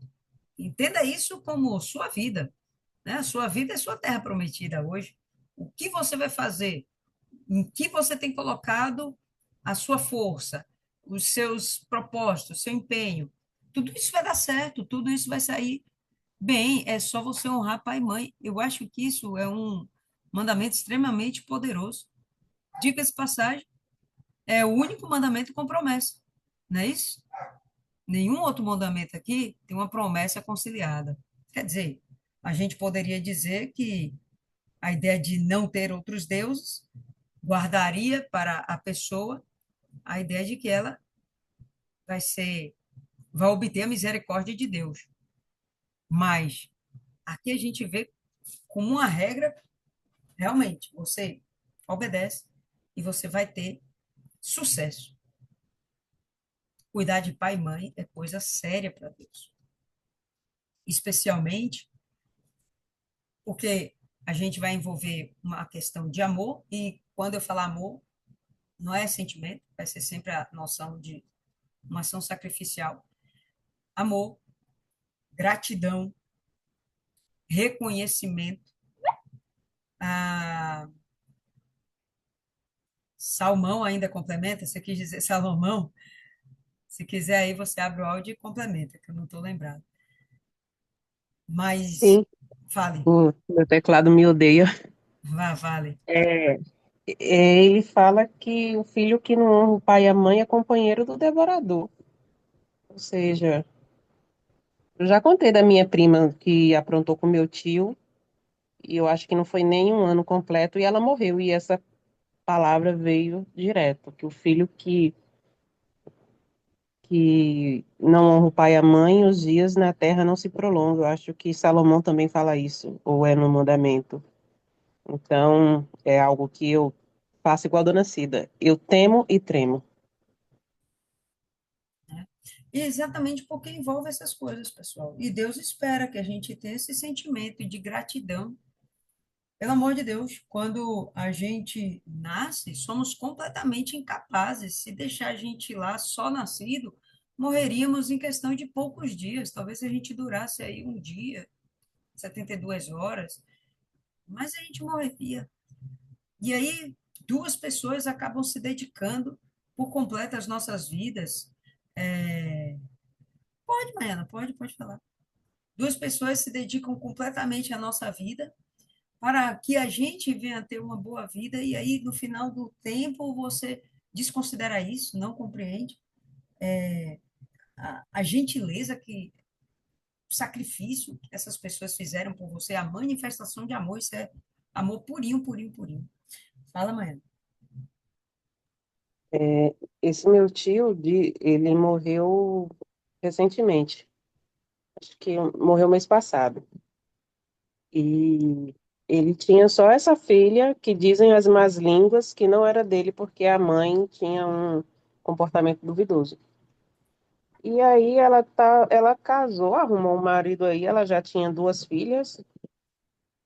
entenda isso como sua vida, né? A sua vida é sua terra prometida hoje. O que você vai fazer? Em que você tem colocado a sua força, os seus propósitos, seu empenho? Tudo isso vai dar certo, tudo isso vai sair bem, é só você honrar pai e mãe. Eu acho que isso é um mandamento extremamente poderoso. Diga-se de passagem, é o único mandamento com promessa, não é isso? Nenhum outro mandamento aqui tem uma promessa conciliada. Quer dizer, a gente poderia dizer que a ideia de não ter outros deuses, guardaria para a pessoa a ideia de que ela vai ser, vai obter a misericórdia de Deus. Mas aqui a gente vê como uma regra, realmente, você obedece e você vai ter sucesso. Cuidar de pai e mãe é coisa séria para Deus. Especialmente porque a gente vai envolver uma questão de amor, e quando eu falar amor, não é sentimento, vai ser sempre a noção de uma ação sacrificial. Amor, gratidão, reconhecimento. A Salmão ainda complementa, você quis dizer Salomão? Se quiser aí você abre o áudio e complementa, que eu não estou lembrado. Mas Sim, fale, o meu teclado me odeia. vá, vale. É, ele fala que o filho que não honra o pai e a mãe é companheiro do devorador. Ou seja, eu já contei da minha prima que aprontou com meu tio, e eu acho que não foi nem um ano completo, e ela morreu. E essa palavra veio direto, que o filho que não honra o pai e a mãe, os dias na terra não se prolongam. Eu acho que Salomão também fala isso, ou é no mandamento. Então, é algo que eu faço igual a Dona Cida. Eu temo e tremo. Né? E exatamente porque envolve essas coisas, pessoal. E Deus espera que a gente tenha esse sentimento de gratidão. Pelo amor de Deus, quando a gente nasce, somos completamente incapazes. Se deixar a gente lá só nascido, morreríamos em questão de poucos dias. Talvez a gente durasse aí um dia, 72 horas, mas a gente morreria. E aí, duas pessoas acabam se dedicando por completo às nossas vidas. Pode, Mariana, pode falar. Duas pessoas se dedicam completamente à nossa vida para que a gente venha a ter uma boa vida, e aí, no final do tempo, você desconsidera isso, não compreende a gentileza que, o sacrifício que essas pessoas fizeram por você, a manifestação de amor, isso é amor purinho, purinho, purinho. Fala, Mariana. É, esse meu tio, ele morreu recentemente. Acho que morreu mês passado. E ele tinha só essa filha, que dizem as más línguas que não era dele porque a mãe tinha um comportamento duvidoso. E aí ela casou, arrumou um marido aí, ela já tinha duas filhas.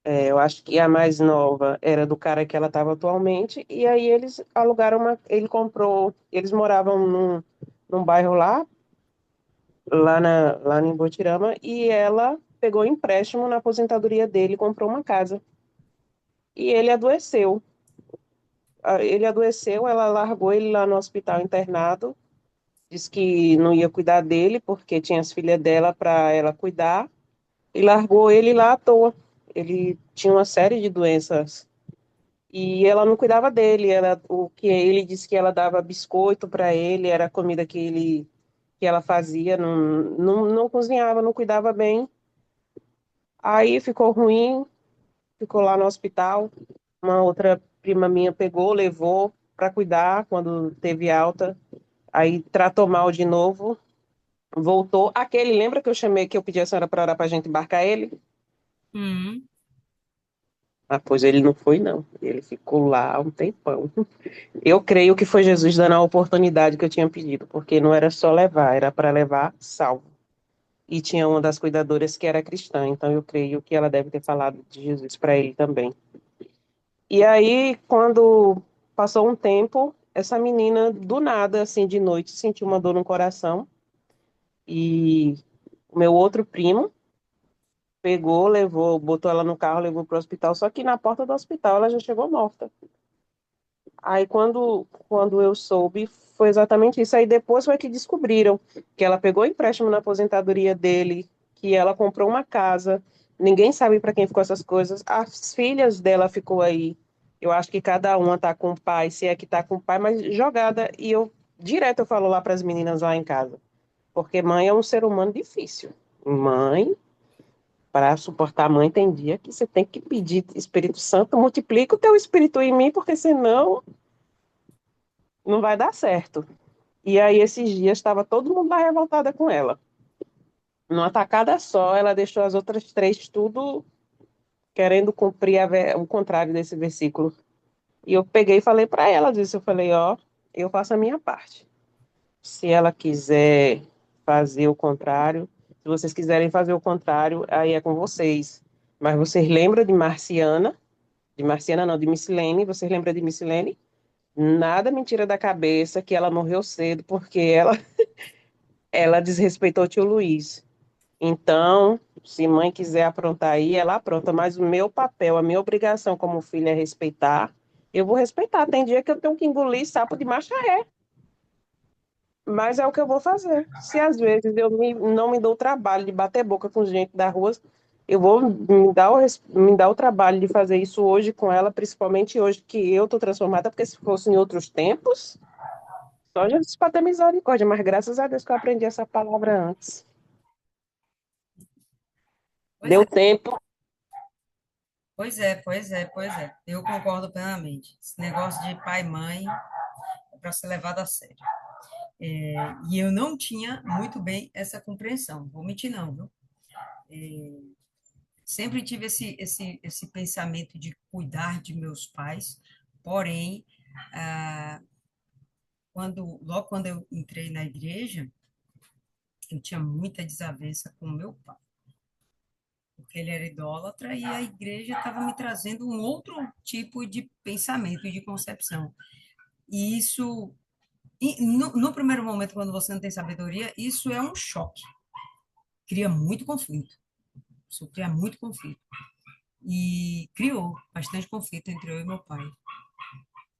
Eu acho que a mais nova era do cara que ela estava atualmente, e aí eles alugaram ele comprou, eles moravam num bairro lá em Botirama, e ela pegou empréstimo na aposentadoria dele e comprou uma casa. E ele adoeceu. Ele adoeceu, ela largou ele lá no hospital internado, disse que não ia cuidar dele porque tinha as filhas dela para ela cuidar, e largou ele lá à toa. Ele tinha uma série de doenças e ela não cuidava dele. O que ele disse que ela dava biscoito para ele, era a comida que ela fazia, não cozinhava, não cuidava bem. Aí ficou ruim, ficou lá no hospital. Uma outra prima minha pegou, levou para cuidar quando teve alta. Aí tratou mal de novo, voltou. Lembra que eu chamei, que eu pedi a senhora para orar para a gente embarcar ele? Hum, Ah, pois ele não foi, não. Ele ficou lá um tempão. Eu creio que foi Jesus dando a oportunidade que eu tinha pedido, porque não era só levar, era para levar salvo. E tinha uma das cuidadoras que era cristã, então eu creio que ela deve ter falado de Jesus para ele também. E aí, quando passou um tempo, essa menina, do nada, assim, de noite, sentiu uma dor no coração. E o meu outro primo pegou, levou, botou ela no carro, levou para o hospital. Só que na porta do hospital ela já chegou morta. Aí quando eu soube, foi exatamente isso. Aí depois foi que descobriram que ela pegou empréstimo na aposentadoria dele, que ela comprou uma casa. Ninguém sabe para quem ficou essas coisas. As filhas dela ficou aí. Eu acho que cada uma tá com o pai, se é que tá com o pai, mas jogada. E direto eu falo lá para as meninas lá em casa, porque mãe é um ser humano difícil. Mãe para suportar a mãe, tem dia que você tem que pedir, Espírito Santo, multiplica o teu espírito em mim, porque senão não vai dar certo. E aí, esses dias, estava todo mundo lá revoltada com ela. Numa tacada só, ela deixou as outras três tudo querendo cumprir o contrário desse versículo. E eu peguei e falei para ela disso. Eu falei, ó, eu faço a minha parte. Se ela quiser fazer o contrário, se vocês quiserem fazer o contrário, aí é com vocês. Mas vocês lembram de Marciana não, de Missilene, vocês lembram de Missilene? Nada me tira da cabeça que ela morreu cedo porque ela desrespeitou o tio Luiz. Então, se mãe quiser aprontar aí, ela apronta, mas o meu papel, a minha obrigação como filha é respeitar. Eu vou respeitar. Tem dia que eu tenho que engolir sapo de macho ré, mas é o que eu vou fazer. Se às vezes não me dou o trabalho de bater boca com gente da rua, eu vou me dar o trabalho de fazer isso hoje com ela, principalmente hoje que eu estou transformada, porque se fosse em outros tempos, só Jesus para ter misericórdia, mas graças a Deus que eu aprendi essa palavra antes. Pois é, Deu tempo. pois é. Eu concordo plenamente. Esse negócio de pai e mãe é para ser levado a sério. E eu não tinha muito bem essa compreensão. Vou mentir, não, viu? Sempre tive esse pensamento de cuidar de meus pais, porém, ah, logo quando eu entrei na igreja, eu tinha muita desavença com meu pai, porque ele era idólatra e a igreja estava me trazendo um outro tipo de pensamento e de concepção. E isso, no primeiro momento, quando você não tem sabedoria, isso é um choque, cria muito conflito. Isso cria muito conflito. E criou bastante conflito entre eu e meu pai,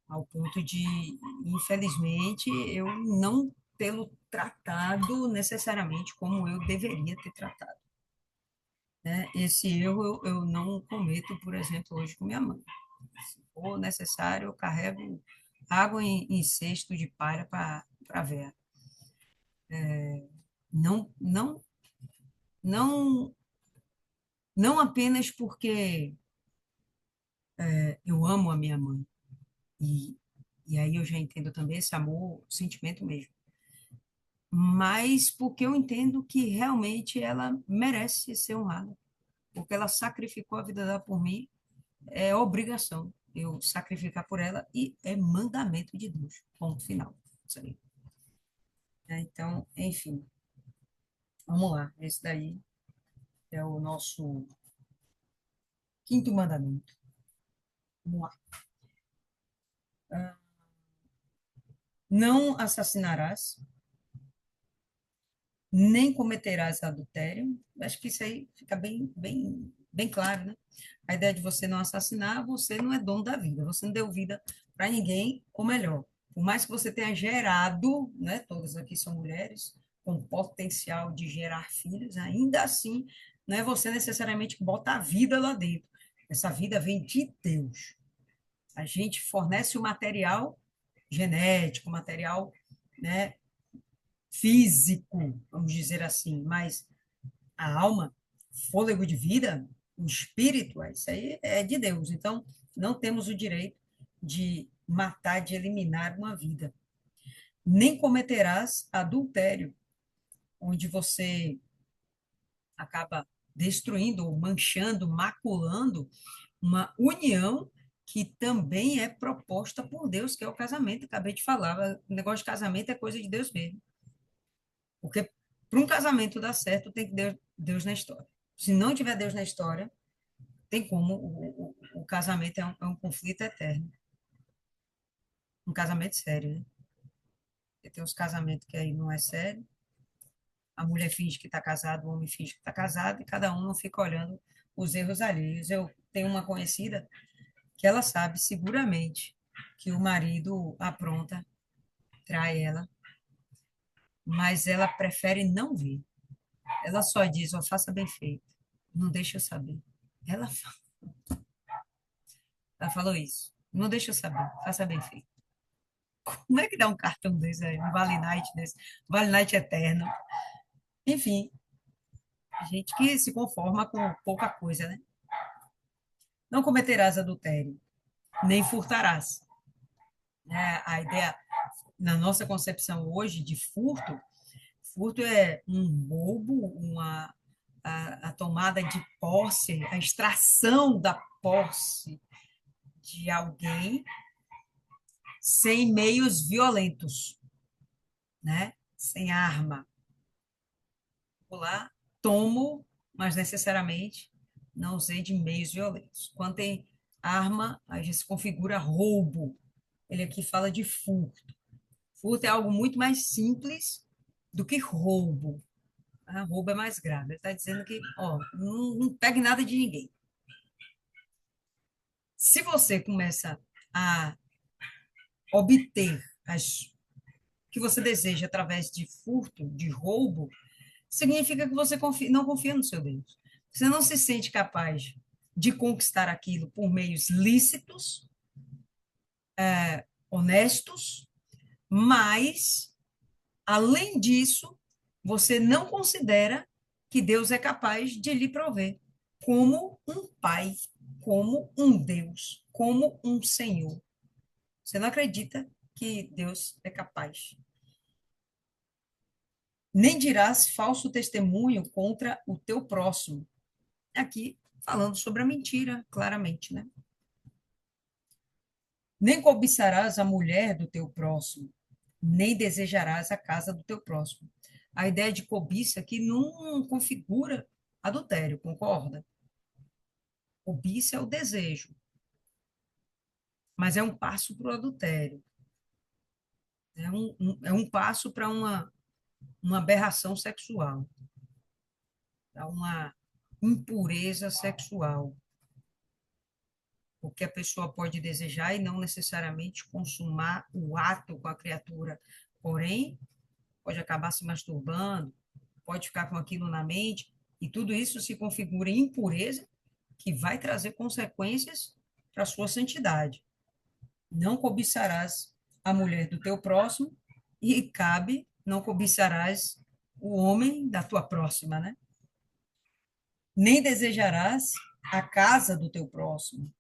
ao ponto de, infelizmente, eu não tê-lo tratado necessariamente como eu deveria ter tratado, né? Esse erro eu não cometo, por exemplo, hoje com minha mãe. Se for necessário, eu carrego água em cesto de palha para ver. Não, não, não, não apenas porque eu amo a minha mãe, e, e aí eu já entendo também esse amor, sentimento mesmo, mas porque eu entendo que realmente ela merece ser honrada, porque ela sacrificou a vida dela por mim, é obrigação eu sacrificar por ela e é mandamento de Deus. Ponto final. Isso aí. Então, enfim, vamos lá. Esse daí é o nosso quinto mandamento. Vamos lá. Não assassinarás, nem cometerás adultério. Acho que isso aí fica bem claro, né? A ideia de você não assassinar, você não é dono da vida, você não deu vida para ninguém, ou melhor, por mais que você tenha gerado, né? Todas aqui são mulheres com potencial de gerar filhos, ainda assim, não é você necessariamente que bota a vida lá dentro. Essa vida vem de Deus. A gente fornece o material genético, material, né, físico, vamos dizer assim, mas a alma, fôlego de vida, o espírito, isso aí é de Deus. Então, não temos o direito de matar, de eliminar uma vida. Nem cometerás adultério, onde você acaba destruindo ou manchando, maculando uma união que também é proposta por Deus, que é o casamento. Acabei de falar, o negócio de casamento é coisa de Deus mesmo. Porque para um casamento dar certo, tem que ter Deus na história. Se não tiver Deus na história, tem como o casamento é um conflito eterno. Um casamento sério, né? Porque tem uns casamentos que aí não é sério. A mulher finge que está casada, o homem finge que está casado, e cada um não fica olhando os erros alheios. Eu tenho uma conhecida que ela sabe seguramente que o marido apronta, trai ela, mas ela prefere não ver. Ela só diz, ó, faça bem feito, não deixa eu saber. Ela, ela falou isso, não deixa eu saber, faça bem feito. Como é que dá um cartão desse aí, um Vale Night desse, Vale Night eterno? Enfim, Gente que se conforma com pouca coisa, né? Não cometerás adultério, nem furtarás. Né? A ideia, na nossa concepção hoje de furto, furto é um roubo, a tomada de posse, a extração da posse de alguém sem meios violentos, né? Sem arma. Vou lá, tomo, mas necessariamente não usei de meios violentos. Quando tem arma, aí já se configura roubo. Ele aqui fala de furto. Furto é algo muito mais simples do que roubo. Ah, roubo é mais grave. Ele está dizendo que, ó, não pegue nada de ninguém. Se você começa a obter as que você deseja através de furto, de roubo, significa que você não confia no seu Deus. Você não se sente capaz de conquistar aquilo por meios lícitos, honestos, mas, além disso, você não considera que Deus é capaz de lhe prover como um pai, como um Deus, como um Senhor. Você não acredita que Deus é capaz. Nem dirás falso testemunho contra o teu próximo. Aqui falando sobre a mentira, claramente, né? Nem cobiçarás a mulher do teu próximo, nem desejarás a casa do teu próximo. A ideia de cobiça aqui não configura adultério, concorda? Cobiça é o desejo, mas é um passo para o adultério. É um passo para uma aberração sexual, para uma impureza sexual. Porque a pessoa pode desejar e não necessariamente consumar o ato com a criatura. Porém, pode acabar se masturbando, pode ficar com aquilo na mente, e tudo isso se configura em impureza, que vai trazer consequências para a sua santidade. Não cobiçarás a mulher do teu próximo, e cabe, não cobiçarás o homem da tua próxima, né? Nem desejarás a casa do teu próximo,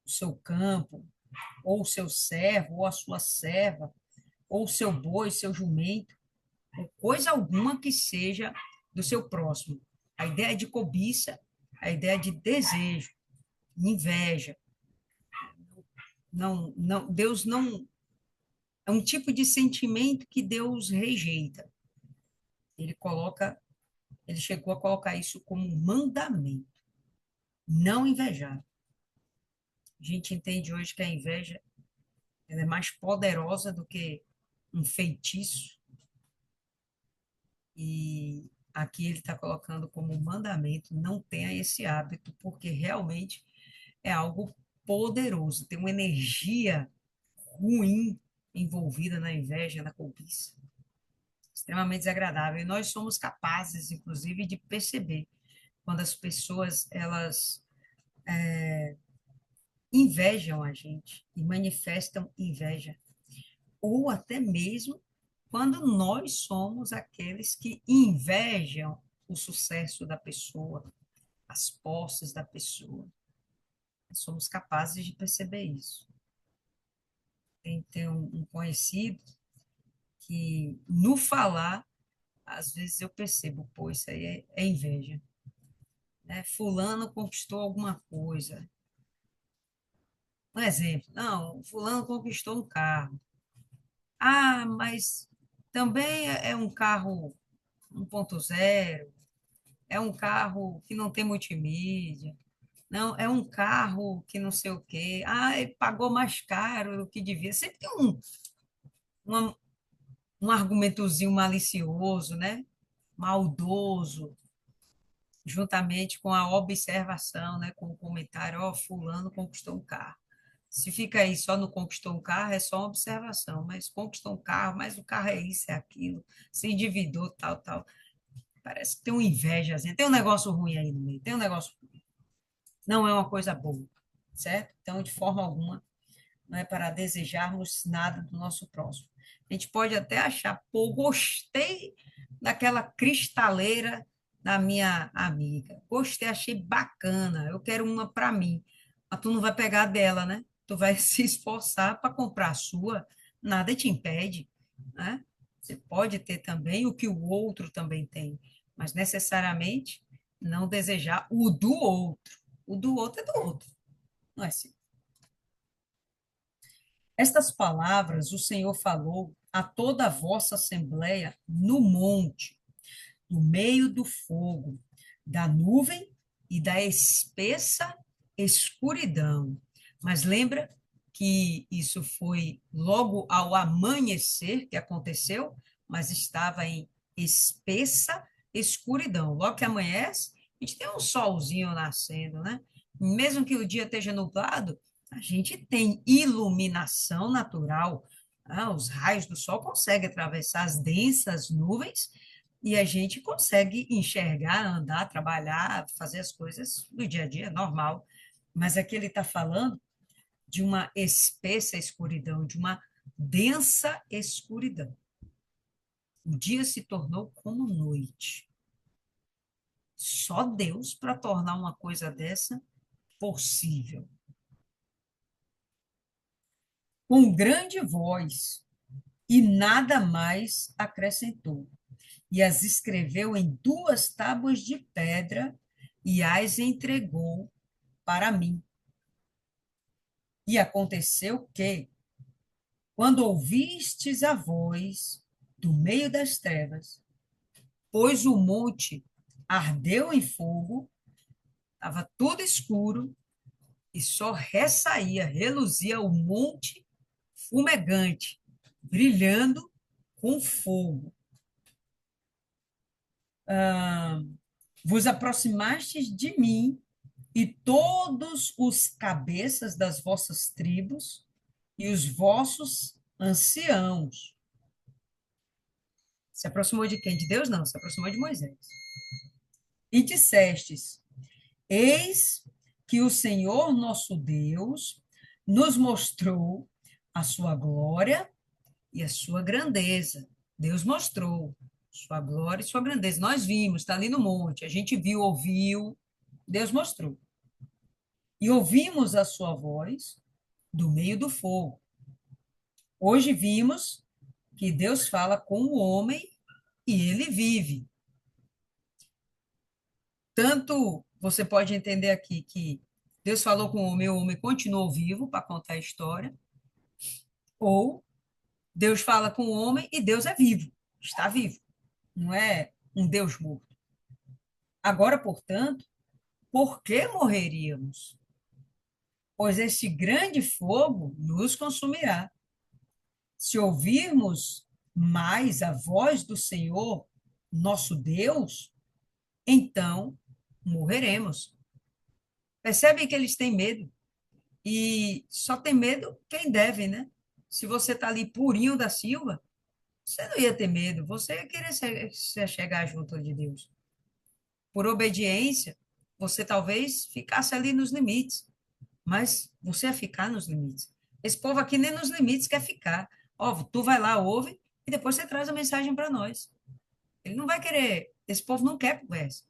o seu campo, ou o seu servo, ou a sua serva, ou o seu boi, seu jumento, ou coisa alguma que seja do seu próximo. A ideia de cobiça, a ideia de desejo, inveja. Não, não, Deus não. É um tipo de sentimento que Deus rejeita. Ele coloca, ele chegou a colocar isso como um mandamento. Não invejar. A gente entende hoje que a inveja ela é mais poderosa do que um feitiço. E aqui ele está colocando como mandamento, não tenha esse hábito, porque realmente é algo poderoso, tem uma energia ruim envolvida na inveja, na cobiça, extremamente desagradável. E nós somos capazes, inclusive, de perceber quando as pessoas elas invejam a gente e manifestam inveja, ou até mesmo quando nós somos aqueles que invejam o sucesso da pessoa, as posses da pessoa. Nós somos capazes de perceber isso. Tem um conhecido que, no falar, às vezes eu percebo, pô, isso aí é inveja. Né? Fulano conquistou alguma coisa. Um exemplo, não, fulano conquistou um carro. Ah, mas também é um carro 1.0, é um carro que não tem multimídia, não, é um carro que não sei o quê. Ah, ele pagou mais caro do que devia. Sempre tem uma, um argumentozinho malicioso, né? Maldoso, juntamente com a observação, né? Com o comentário, ó, fulano conquistou um carro. Se fica aí só no conquistou um carro, é só uma observação, mas conquistou um carro, mas o carro é isso, é aquilo, se endividou, tal, tal. Parece que tem uma inveja, assim, tem um negócio ruim aí no meio, tem um negócio, não é uma coisa boa, certo? Então, de forma alguma, não é para desejarmos nada do nosso próximo. A gente pode até achar, pô, gostei daquela cristaleira da minha amiga. Gostei, achei bacana. Eu quero uma para mim. Mas tu não vai pegar a dela, né? Tu vai se esforçar para comprar a sua. Nada te impede, né? Você pode ter também o que o outro também tem, mas necessariamente não desejar o do outro. O do outro é do outro, não é assim? Estas palavras o Senhor falou a toda a vossa assembleia no monte, no meio do fogo, da nuvem e da espessa escuridão. Mas lembra que isso foi logo ao amanhecer que aconteceu, mas estava em espessa escuridão. Logo que amanhece, a gente tem um solzinho nascendo, né? Mesmo que o dia esteja nublado, a gente tem iluminação natural. Os raios do sol conseguem atravessar as densas nuvens e a gente consegue enxergar, andar, trabalhar, fazer as coisas do dia a dia, normal. Mas aqui ele está falando de uma espessa escuridão, de uma densa escuridão. O dia se tornou como noite. Só Deus para tornar uma coisa dessa possível. Com grande voz, e nada mais acrescentou. E as escreveu em duas tábuas de pedra e as entregou para mim. E aconteceu que, quando ouvistes a voz do meio das trevas, pois o monte ardeu em fogo, estava tudo escuro, e só ressaía, reluzia o monte fumegante, brilhando com fogo. Vos aproximastes de mim, e todos os cabeças das vossas tribos e os vossos anciãos. Se aproximou de quem? De Deus? Não, se aproximou de Moisés. E dissestes: Eis que o Senhor nosso Deus nos mostrou a sua glória e a sua grandeza. Deus mostrou sua glória e sua grandeza. Nós vimos, está ali no monte, a gente viu, ouviu, Deus mostrou. E ouvimos a sua voz do meio do fogo. Hoje vimos que Deus fala com o homem e ele vive. Tanto você pode entender aqui que Deus falou com o homem continuou vivo para contar a história, ou Deus fala com o homem e Deus é vivo, está vivo, não é um Deus morto. Agora, portanto, por que morreríamos? Pois este grande fogo nos consumirá. Se ouvirmos mais a voz do Senhor, nosso Deus, então morreremos. Percebem que eles têm medo. E só tem medo quem deve, né? Se você está ali purinho da Silva, você não ia ter medo, você ia querer se chegar junto de Deus. Por obediência, você talvez ficasse ali nos limites, mas você ia ficar nos limites. Esse povo aqui nem nos limites quer ficar. Ó, tu vai lá, ouve, e depois você traz a mensagem para nós. Ele não vai querer, esse povo não quer conversa.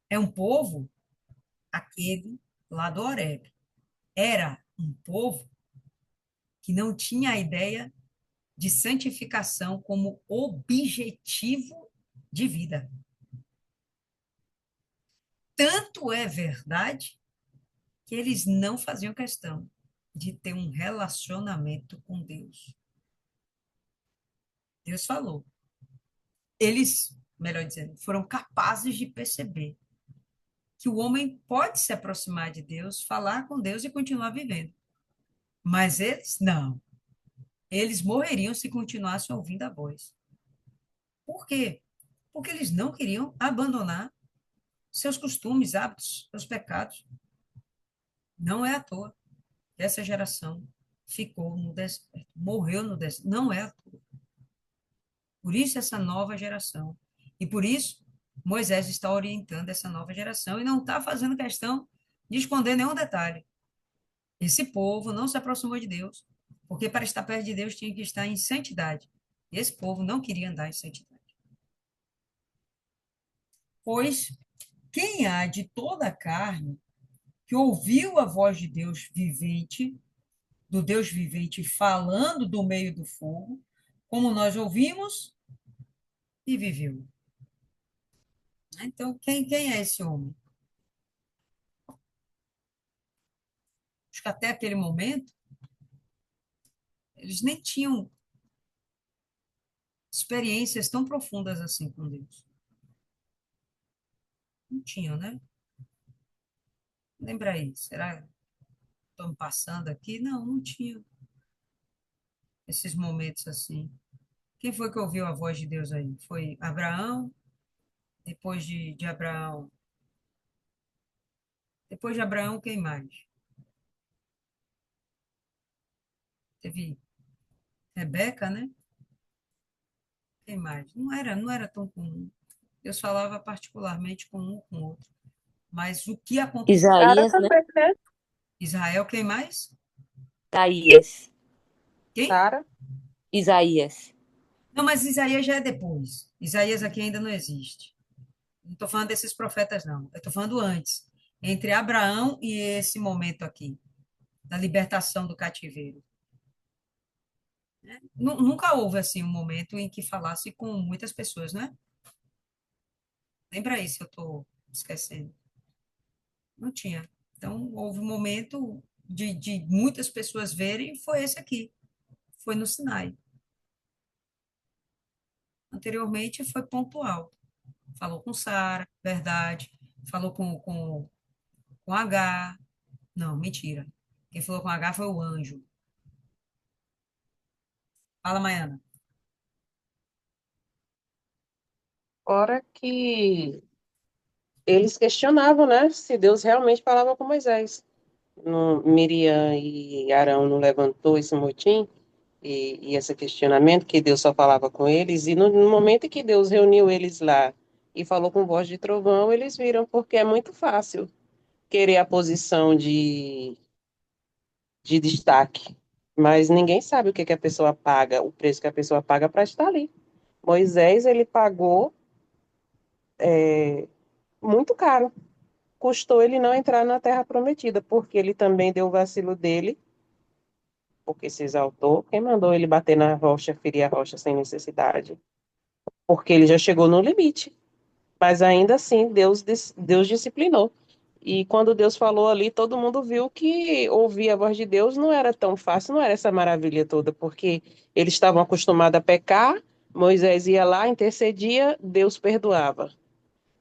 É um povo, aquele lá do Horebe. Era um povo que não tinha a ideia de santificação como objetivo de vida. Tanto é verdade que eles não faziam questão de ter um relacionamento com Deus. Deus falou. Eles, melhor dizendo, foram capazes de perceber que o homem pode se aproximar de Deus, falar com Deus e continuar vivendo. Mas eles, não. Eles morreriam se continuassem ouvindo a voz. Por quê? Porque eles não queriam abandonar seus costumes, hábitos, seus pecados. Não é à toa que essa geração ficou no deserto, morreu no deserto. Não é à toa. Por isso essa nova geração. E por isso Moisés está orientando essa nova geração e não está fazendo questão de esconder nenhum detalhe. Esse povo não se aproximou de Deus, porque para estar perto de Deus tinha que estar em santidade. E esse povo não queria andar em santidade. Pois quem há de toda a carne que ouviu a voz de Deus vivente, do Deus vivente falando do meio do fogo, como nós ouvimos e viveu. Então, quem é esse homem? Acho que até aquele momento, eles nem tinham experiências tão profundas assim com Deus. Não tinham, né? Lembra aí, será que estamos passando aqui? Não, não tinham esses momentos assim. Quem foi que ouviu a voz de Deus aí? Foi Abraão? Depois de Abraão? Depois de Abraão, quem mais? Teve Rebeca, né? Quem mais? Não era tão comum. Deus falava particularmente com um com o outro. Mas o que aconteceu? Sara Isaías, né? também, né? Israel, quem mais? Isaías. Quem? Sara. Isaías. Não, mas Isaías já é depois. Isaías aqui ainda não existe. Não estou falando desses profetas, não. Eu estou falando antes. Entre Abraão e esse momento aqui, da libertação do cativeiro. Nunca houve, assim, um momento em que falasse com muitas pessoas, né? Lembra isso, eu estou esquecendo. Não tinha. Então, houve um momento de muitas pessoas verem, foi esse aqui. Foi no Sinai. Anteriormente, foi pontual. Falou com Sara, verdade. Falou com H. Não, mentira. Quem falou com H foi o anjo. Fala, Maiana. Fora que eles questionavam, né, se Deus realmente falava com Moisés. Miriam e Arão não levantou esse motim e esse questionamento que Deus só falava com eles, e no momento em que Deus reuniu eles lá e falou com voz de trovão, eles viram, porque é muito fácil querer a posição de destaque, mas ninguém sabe o que que a pessoa paga, o preço que a pessoa paga para estar ali. Moisés, ele pagou muito caro, custou ele não entrar na terra prometida, porque ele também deu o vacilo dele, porque se exaltou. Quem mandou ele bater na rocha, ferir a rocha sem necessidade? Porque ele já chegou no limite. Mas ainda assim, Deus disciplinou. E quando Deus falou ali, todo mundo viu que ouvir a voz de Deus não era tão fácil, não era essa maravilha toda, porque eles estavam acostumados a pecar, Moisés ia lá, intercedia, Deus perdoava.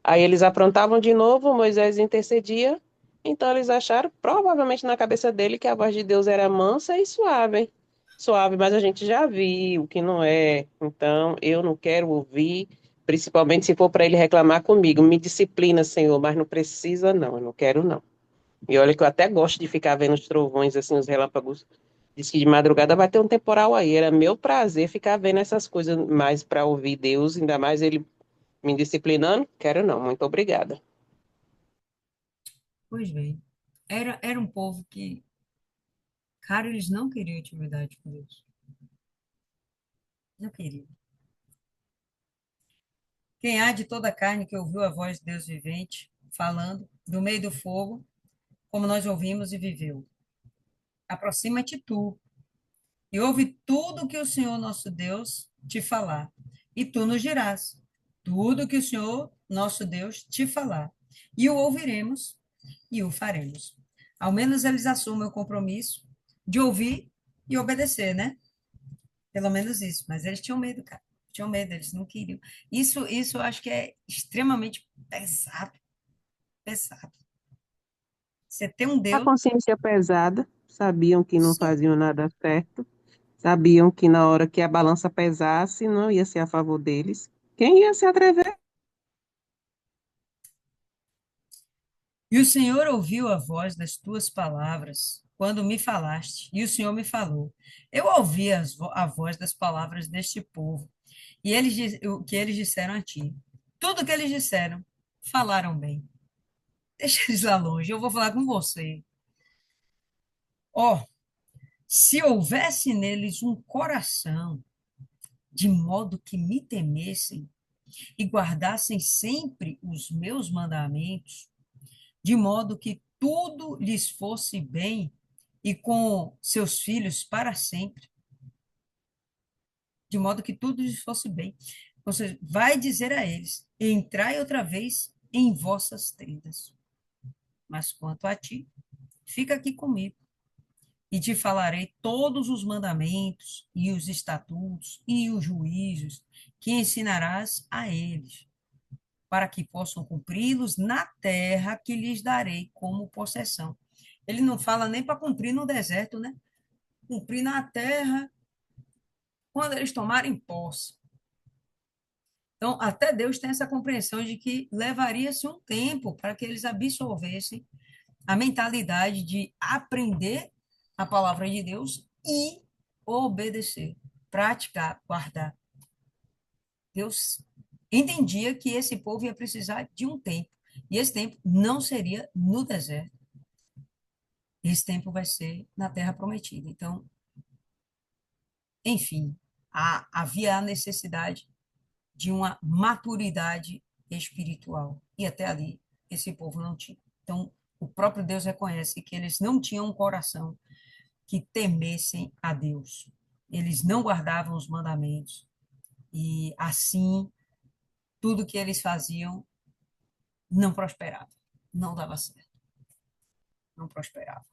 Aí eles aprontavam de novo, Moisés intercedia, então eles acharam, provavelmente na cabeça dele, que a voz de Deus era mansa e suave. Suave, mas a gente já viu que não é. Então eu não quero ouvir, principalmente se for para ele reclamar comigo. Me disciplina, Senhor, mas não precisa, não. Eu não quero, não. E olha que eu até gosto de ficar vendo os trovões, assim, os relâmpagos. Diz que de madrugada vai ter um temporal aí. Era meu prazer ficar vendo essas coisas mais para ouvir Deus, ainda mais ele me disciplinando? Quero não, muito obrigada. Pois bem. Era um povo que, cara, eles não queriam intimidade com Deus. Não queriam. Quem há de toda a carne que ouviu a voz de Deus vivente, falando, do meio do fogo, como nós ouvimos e viveu. Aproxima-te tu, e ouve tudo que o Senhor nosso Deus te falar, e tu nos dirás tudo que o Senhor nosso Deus te falar, e o ouviremos e o faremos. Ao menos eles assumem o compromisso de ouvir e obedecer, né? Pelo menos isso, mas eles tinham medo, cara. Tinham medo, eles não queriam. Isso eu acho que é extremamente pesado, pesado. Você tem um A Deus, consciência pesada, sabiam que não sim. faziam nada certo, sabiam que na hora que a balança pesasse, não ia ser a favor deles. Quem ia se atrever? E o Senhor ouviu a voz das tuas palavras quando me falaste, e o Senhor me falou. Eu ouvi a voz das palavras deste povo, e o que eles disseram a ti. Tudo que eles disseram, falaram bem. Deixa eles lá longe, eu vou falar com você. Ó, se houvesse neles um coração, de modo que me temessem, e guardassem sempre os meus mandamentos, de modo que tudo lhes fosse bem e com seus filhos para sempre, de modo que tudo lhes fosse bem. Ou seja, vai dizer a eles: entrai outra vez em vossas tendas. Mas quanto a ti, fica aqui comigo, e te falarei todos os mandamentos, e os estatutos, e os juízos, que ensinarás a eles, para que possam cumpri-los na terra que lhes darei como possessão. Ele não fala nem para cumprir no deserto, né? Cumprir na terra quando eles tomarem posse. Então, até Deus tem essa compreensão de que levaria-se um tempo para que eles absorvessem a mentalidade de aprender a palavra de Deus e obedecer, praticar, guardar. Deus entendia que esse povo ia precisar de um tempo, e esse tempo não seria no deserto. Esse tempo vai ser na terra prometida. Então, enfim, havia a necessidade de uma maturidade espiritual. E até ali, esse povo não tinha. Então, o próprio Deus reconhece que eles não tinham um coração que temessem a Deus. Eles não guardavam os mandamentos. E, assim, tudo que eles faziam não prosperava. Não dava certo. Não prosperava.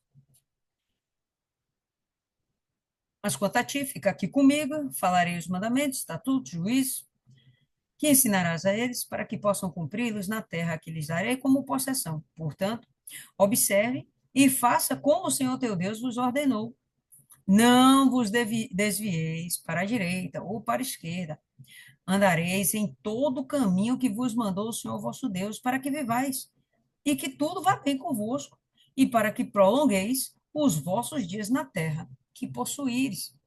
Mas quanto a ti, fica aqui comigo, falarei os mandamentos, estatutos, juízos, que ensinarás a eles para que possam cumpri-los na terra que lhes darei como possessão. Portanto, observe e faça como o Senhor teu Deus vos ordenou. Não vos desvieis para a direita ou para a esquerda. Andareis em todo o caminho que vos mandou o Senhor vosso Deus, para que vivais, e que tudo vá bem convosco, e para que prolongueis os vossos dias na terra que possuíres.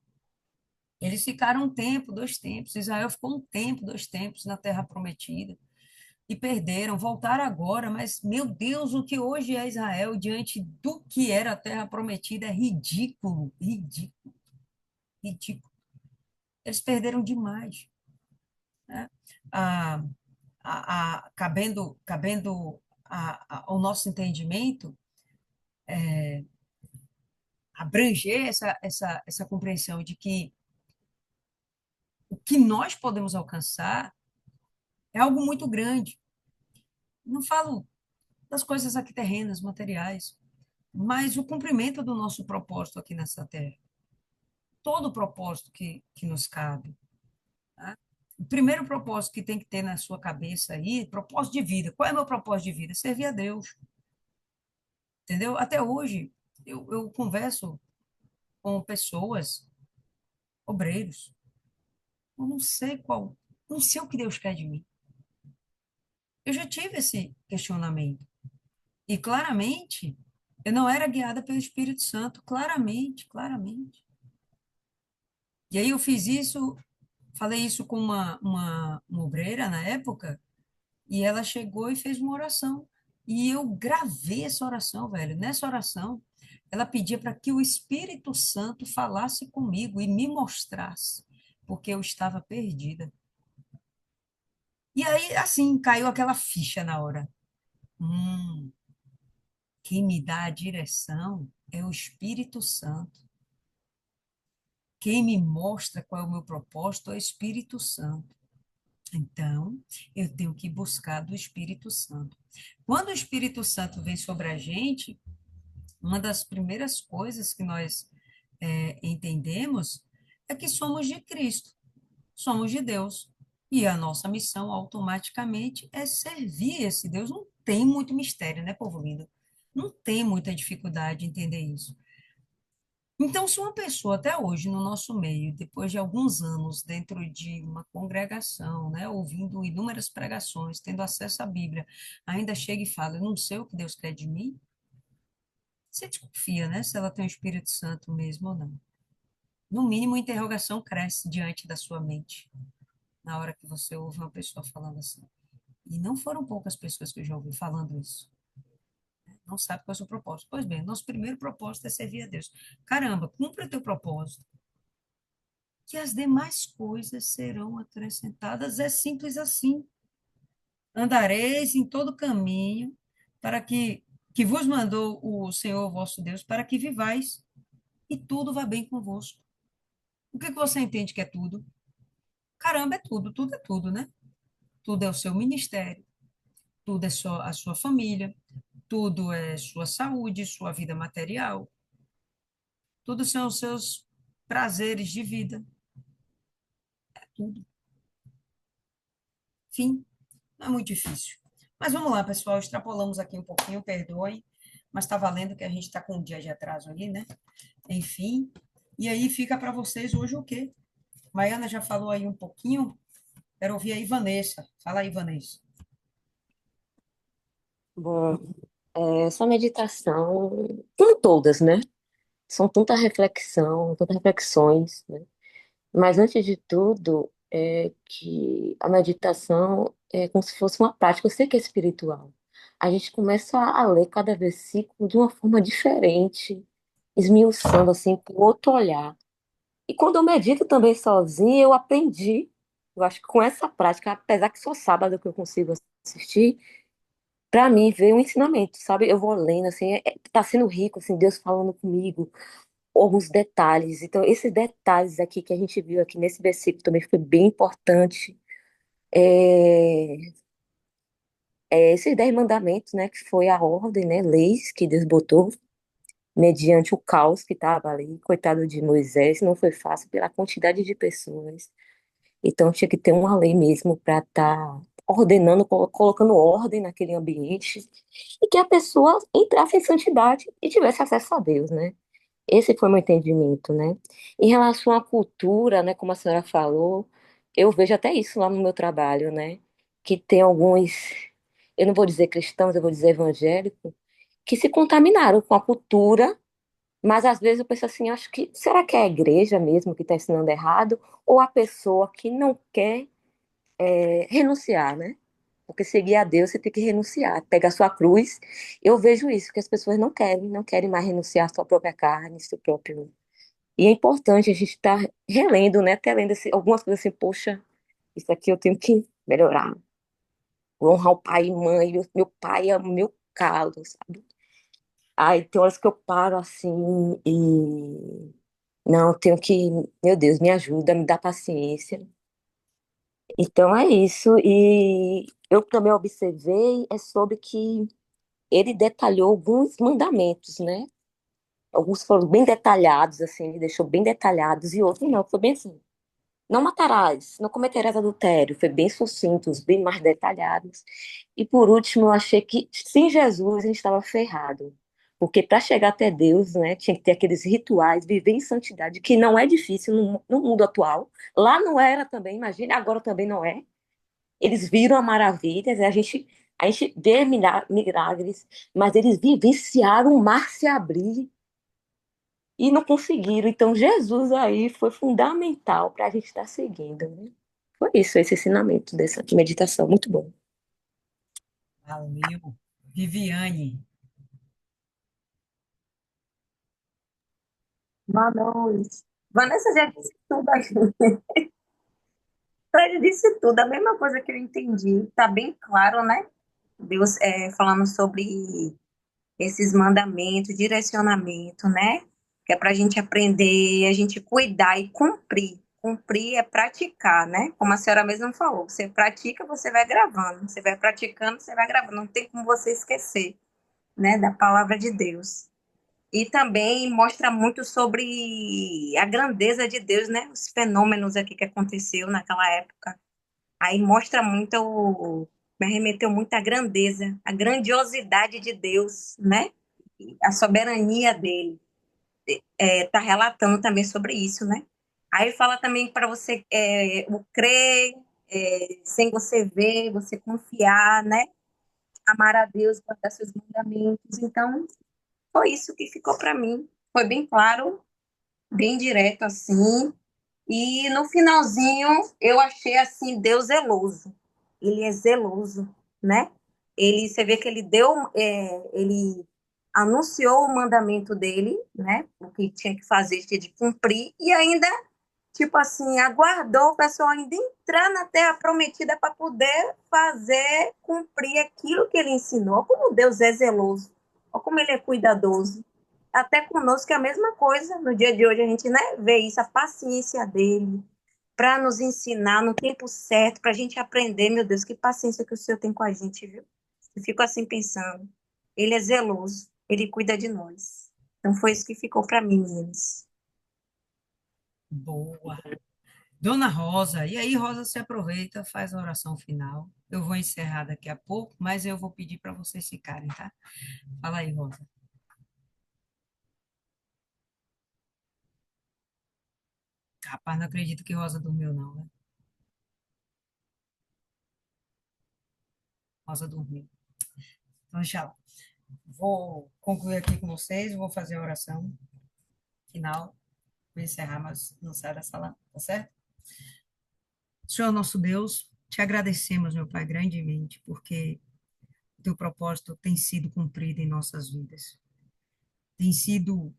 Eles ficaram um tempo, 2 tempos. Israel ficou um tempo, 2 tempos na terra prometida e perderam, voltaram agora, mas, meu Deus, o que hoje é Israel diante do que era a terra prometida é ridículo, ridículo, ridículo. Eles perderam demais, né? Ah, cabendo ao nosso entendimento, abranger essa compreensão de que o que nós podemos alcançar é algo muito grande. Não falo das coisas aqui terrenas, materiais, mas o cumprimento do nosso propósito aqui nessa terra. Todo o propósito que nos cabe. Tá? O primeiro propósito que tem que ter na sua cabeça aí, propósito de vida. Qual é o meu propósito de vida? Servir a Deus. Entendeu? Até hoje, eu converso com pessoas, obreiros. Eu não sei qual, não sei o que Deus quer de mim. Eu já tive esse questionamento. E claramente, eu não era guiada pelo Espírito Santo, claramente, claramente. E aí eu fiz isso, falei isso com uma obreira na época, e ela chegou e fez uma oração. E eu gravei essa oração, velho. Nessa oração, ela pedia para que o Espírito Santo falasse comigo e me mostrasse, porque eu estava perdida. E aí, assim, caiu aquela ficha na hora. Hum, quem me dá a direção é o Espírito Santo. Quem me mostra qual é o meu propósito é o Espírito Santo. Então, eu tenho que buscar do Espírito Santo. Quando o Espírito Santo vem sobre a gente, uma das primeiras coisas que nós entendemos é que somos de Cristo, somos de Deus. E a nossa missão automaticamente é servir esse Deus. Não tem muito mistério, né, povo lindo? Não tem muita dificuldade de entender isso. Então, se uma pessoa até hoje no nosso meio, depois de alguns anos dentro de uma congregação, né, ouvindo inúmeras pregações, tendo acesso à Bíblia, ainda chega e fala, eu não sei o que Deus quer de mim, você desconfia, né, se ela tem o Espírito Santo mesmo ou não. No mínimo, a interrogação cresce diante da sua mente, na hora que você ouve uma pessoa falando assim. E não foram poucas pessoas que eu já ouvi falando isso. Não sabe qual é o seu propósito. Pois bem, nosso primeiro propósito é servir a Deus. Caramba, cumpre o teu propósito. que as demais coisas serão acrescentadas. É simples assim. Andareis em todo caminho para que vos mandou o Senhor vosso Deus para que vivais e tudo vá bem convosco. O que que você entende que é tudo? Caramba, é tudo é tudo, né? Tudo é o seu ministério, tudo é a sua família, tudo é sua saúde, sua vida material, tudo são os seus prazeres de vida, tudo. Fim. Não é muito difícil. Mas vamos lá, pessoal, extrapolamos aqui um pouquinho, perdoe, mas está valendo que a gente está com um dia de atraso ali, né? Enfim. E aí fica para vocês hoje o quê? Maiana já falou aí um pouquinho. Quero ouvir aí Vanessa. Fala aí, Vanessa. Bom, essa meditação, como todas, né? São tanta reflexão, tantas reflexões, né? Mas antes de tudo, é que a meditação é como se fosse uma prática, eu sei que é espiritual. A gente começa a ler cada versículo de uma forma diferente, esmiuçando assim com outro olhar. E quando eu medito também sozinha, eu aprendi. Eu acho que com essa prática, apesar que só sábado que eu consigo assistir, para mim veio um ensinamento, sabe? Eu vou lendo assim, tá sendo rico assim, Deus falando comigo, alguns detalhes. Então, esses detalhes aqui que a gente viu aqui nesse versículo também foi bem importante. É, esses 10 mandamentos, né, que foi a ordem, né, leis que Deus botou mediante o caos que estava ali. Coitado de Moisés, não foi fácil pela quantidade de pessoas. Então, tinha que ter uma lei mesmo para estar ordenando, colocando ordem naquele ambiente e que a pessoa entrasse em santidade e tivesse acesso a Deus, né? Esse foi meu entendimento, né? Em relação à cultura, né, como a senhora falou, eu vejo até isso lá no meu trabalho, né? Que tem alguns, eu não vou dizer cristãos, eu vou dizer evangélicos, que se contaminaram com a cultura, mas às vezes eu penso assim, acho que será que é a igreja mesmo que está ensinando errado ou a pessoa que não quer renunciar, né? Porque seguir a Deus você tem que renunciar, pegar sua cruz. Eu vejo isso, que as pessoas não querem mais renunciar à sua própria carne, seu próprio. E é importante a gente estar relendo, né? Até lendo algumas coisas assim, poxa, isso aqui eu tenho que melhorar. Vou honrar o pai e mãe, meu pai é o meu calo, sabe? Aí tem horas que eu paro assim e. Não, eu tenho que. Meu Deus, me ajuda, me dá paciência. Então é isso. E eu também observei é sobre que ele detalhou alguns mandamentos, né? Alguns foram bem detalhados, assim, ele deixou bem detalhados, e outros não, foi bem assim. Não matarás, não cometerás adultério. Foi bem sucintos, bem mais detalhados. E por último, eu achei que sem Jesus a gente estava ferrado. Porque para chegar até Deus, né, tinha que ter aqueles rituais, viver em santidade, que não é difícil no mundo atual. Lá não era também, imagina, agora também não é. Eles viram a maravilhas, a gente vê milagres, mas eles vivenciaram o mar se abrir e não conseguiram. Então, Jesus aí foi fundamental para a gente estar seguindo, né? Foi isso, esse ensinamento dessa meditação, muito bom. Valeu. Viviane. Manoel. Vanessa já disse tudo aqui. Ele disse tudo, a mesma coisa que eu entendi. Tá bem claro, né? Deus falando sobre esses mandamentos, direcionamento, né? Que é para a gente aprender, a gente cuidar e cumprir. Cumprir é praticar, né? Como a senhora mesma falou, você pratica, você vai gravando. Você vai praticando, você vai gravando. Não tem como você esquecer, né? Da palavra de Deus. E também mostra muito sobre a grandeza de Deus, né? Os fenômenos aqui que aconteceu naquela época. Aí mostra muito, me remeteu muito à grandeza, à grandiosidade de Deus, né? E a soberania dele. Tá relatando também sobre isso, né? Aí fala também para você o crer, sem você ver, você confiar, né? Amar a Deus, guardar seus mandamentos. Então, foi isso que ficou para mim. Foi bem claro, bem direto assim. E no finalzinho eu achei assim Deus zeloso. Ele é zeloso, né? Você vê que ele anunciou o mandamento dele, né? O que tinha que fazer, tinha de cumprir e ainda tipo assim, aguardou o pessoal ainda entrar na Terra Prometida para poder fazer, cumprir aquilo que ele ensinou. Olha como Deus é zeloso, olha como ele é cuidadoso. Até conosco é a mesma coisa. No dia de hoje a gente, né, vê isso, a paciência dele para nos ensinar no tempo certo, para a gente aprender. Meu Deus, que paciência que o Senhor tem com a gente, viu? Eu fico assim pensando. Ele é zeloso, ele cuida de nós. Então foi isso que ficou para mim, meninos. Boa. Dona Rosa, e aí, Rosa, se aproveita, faz a oração final. Eu vou encerrar daqui a pouco, mas eu vou pedir para vocês ficarem, tá? Fala aí, Rosa. Rapaz, não acredito que Rosa dormiu, não, né? Rosa dormiu. Então, deixa lá. Vou concluir aqui com vocês, vou fazer a oração final, vou encerrar, mas não sai da sala, tá certo? Senhor nosso Deus, te agradecemos, meu Pai, grandemente, porque o teu propósito tem sido cumprido em nossas vidas. Tem sido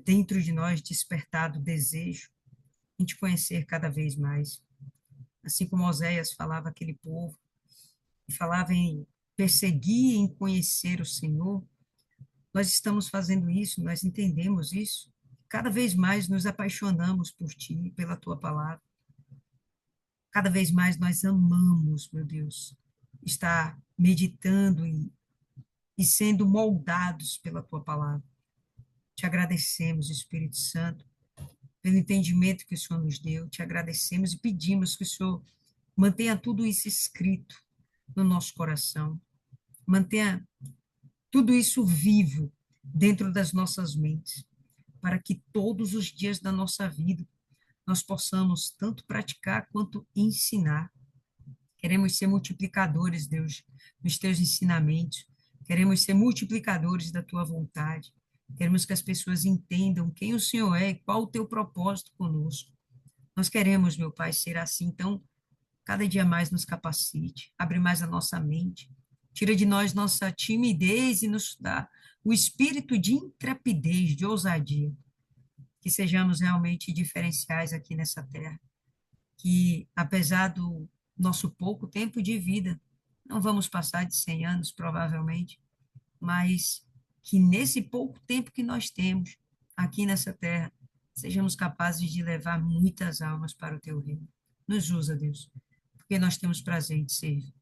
dentro de nós despertado o desejo em te conhecer cada vez mais. Assim como Oséias falava aquele povo, e falava em perseguir e em conhecer o Senhor, nós estamos fazendo isso, nós entendemos isso. Cada vez mais nos apaixonamos por ti, pela tua palavra. Cada vez mais nós amamos, meu Deus, estar meditando e sendo moldados pela tua palavra. Te agradecemos, Espírito Santo, pelo entendimento que o Senhor nos deu. Te agradecemos e pedimos que o Senhor mantenha tudo isso escrito no nosso coração. Mantenha tudo isso vivo dentro das nossas mentes, para que todos os dias da nossa vida nós possamos tanto praticar quanto ensinar. Queremos ser multiplicadores, Deus, dos teus ensinamentos. Queremos ser multiplicadores da tua vontade. Queremos que as pessoas entendam quem o Senhor é e qual o teu propósito conosco. Nós queremos, meu Pai, ser assim. Então, cada dia mais nos capacite, abre mais a nossa mente, tira de nós nossa timidez e nos dá o espírito de intrepidez, de ousadia, que sejamos realmente diferenciais aqui nessa terra, que apesar do nosso pouco tempo de vida, não vamos passar de 100 anos, provavelmente, mas que nesse pouco tempo que nós temos aqui nessa terra, sejamos capazes de levar muitas almas para o teu reino. Nos usa, Deus, porque nós temos prazer em te servir.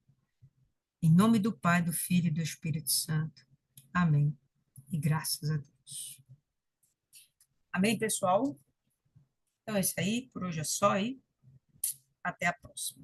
Em nome do Pai, do Filho e do Espírito Santo. Amém. E graças a Deus. Amém, pessoal? Então é isso aí. Por hoje é só aí. Até a próxima.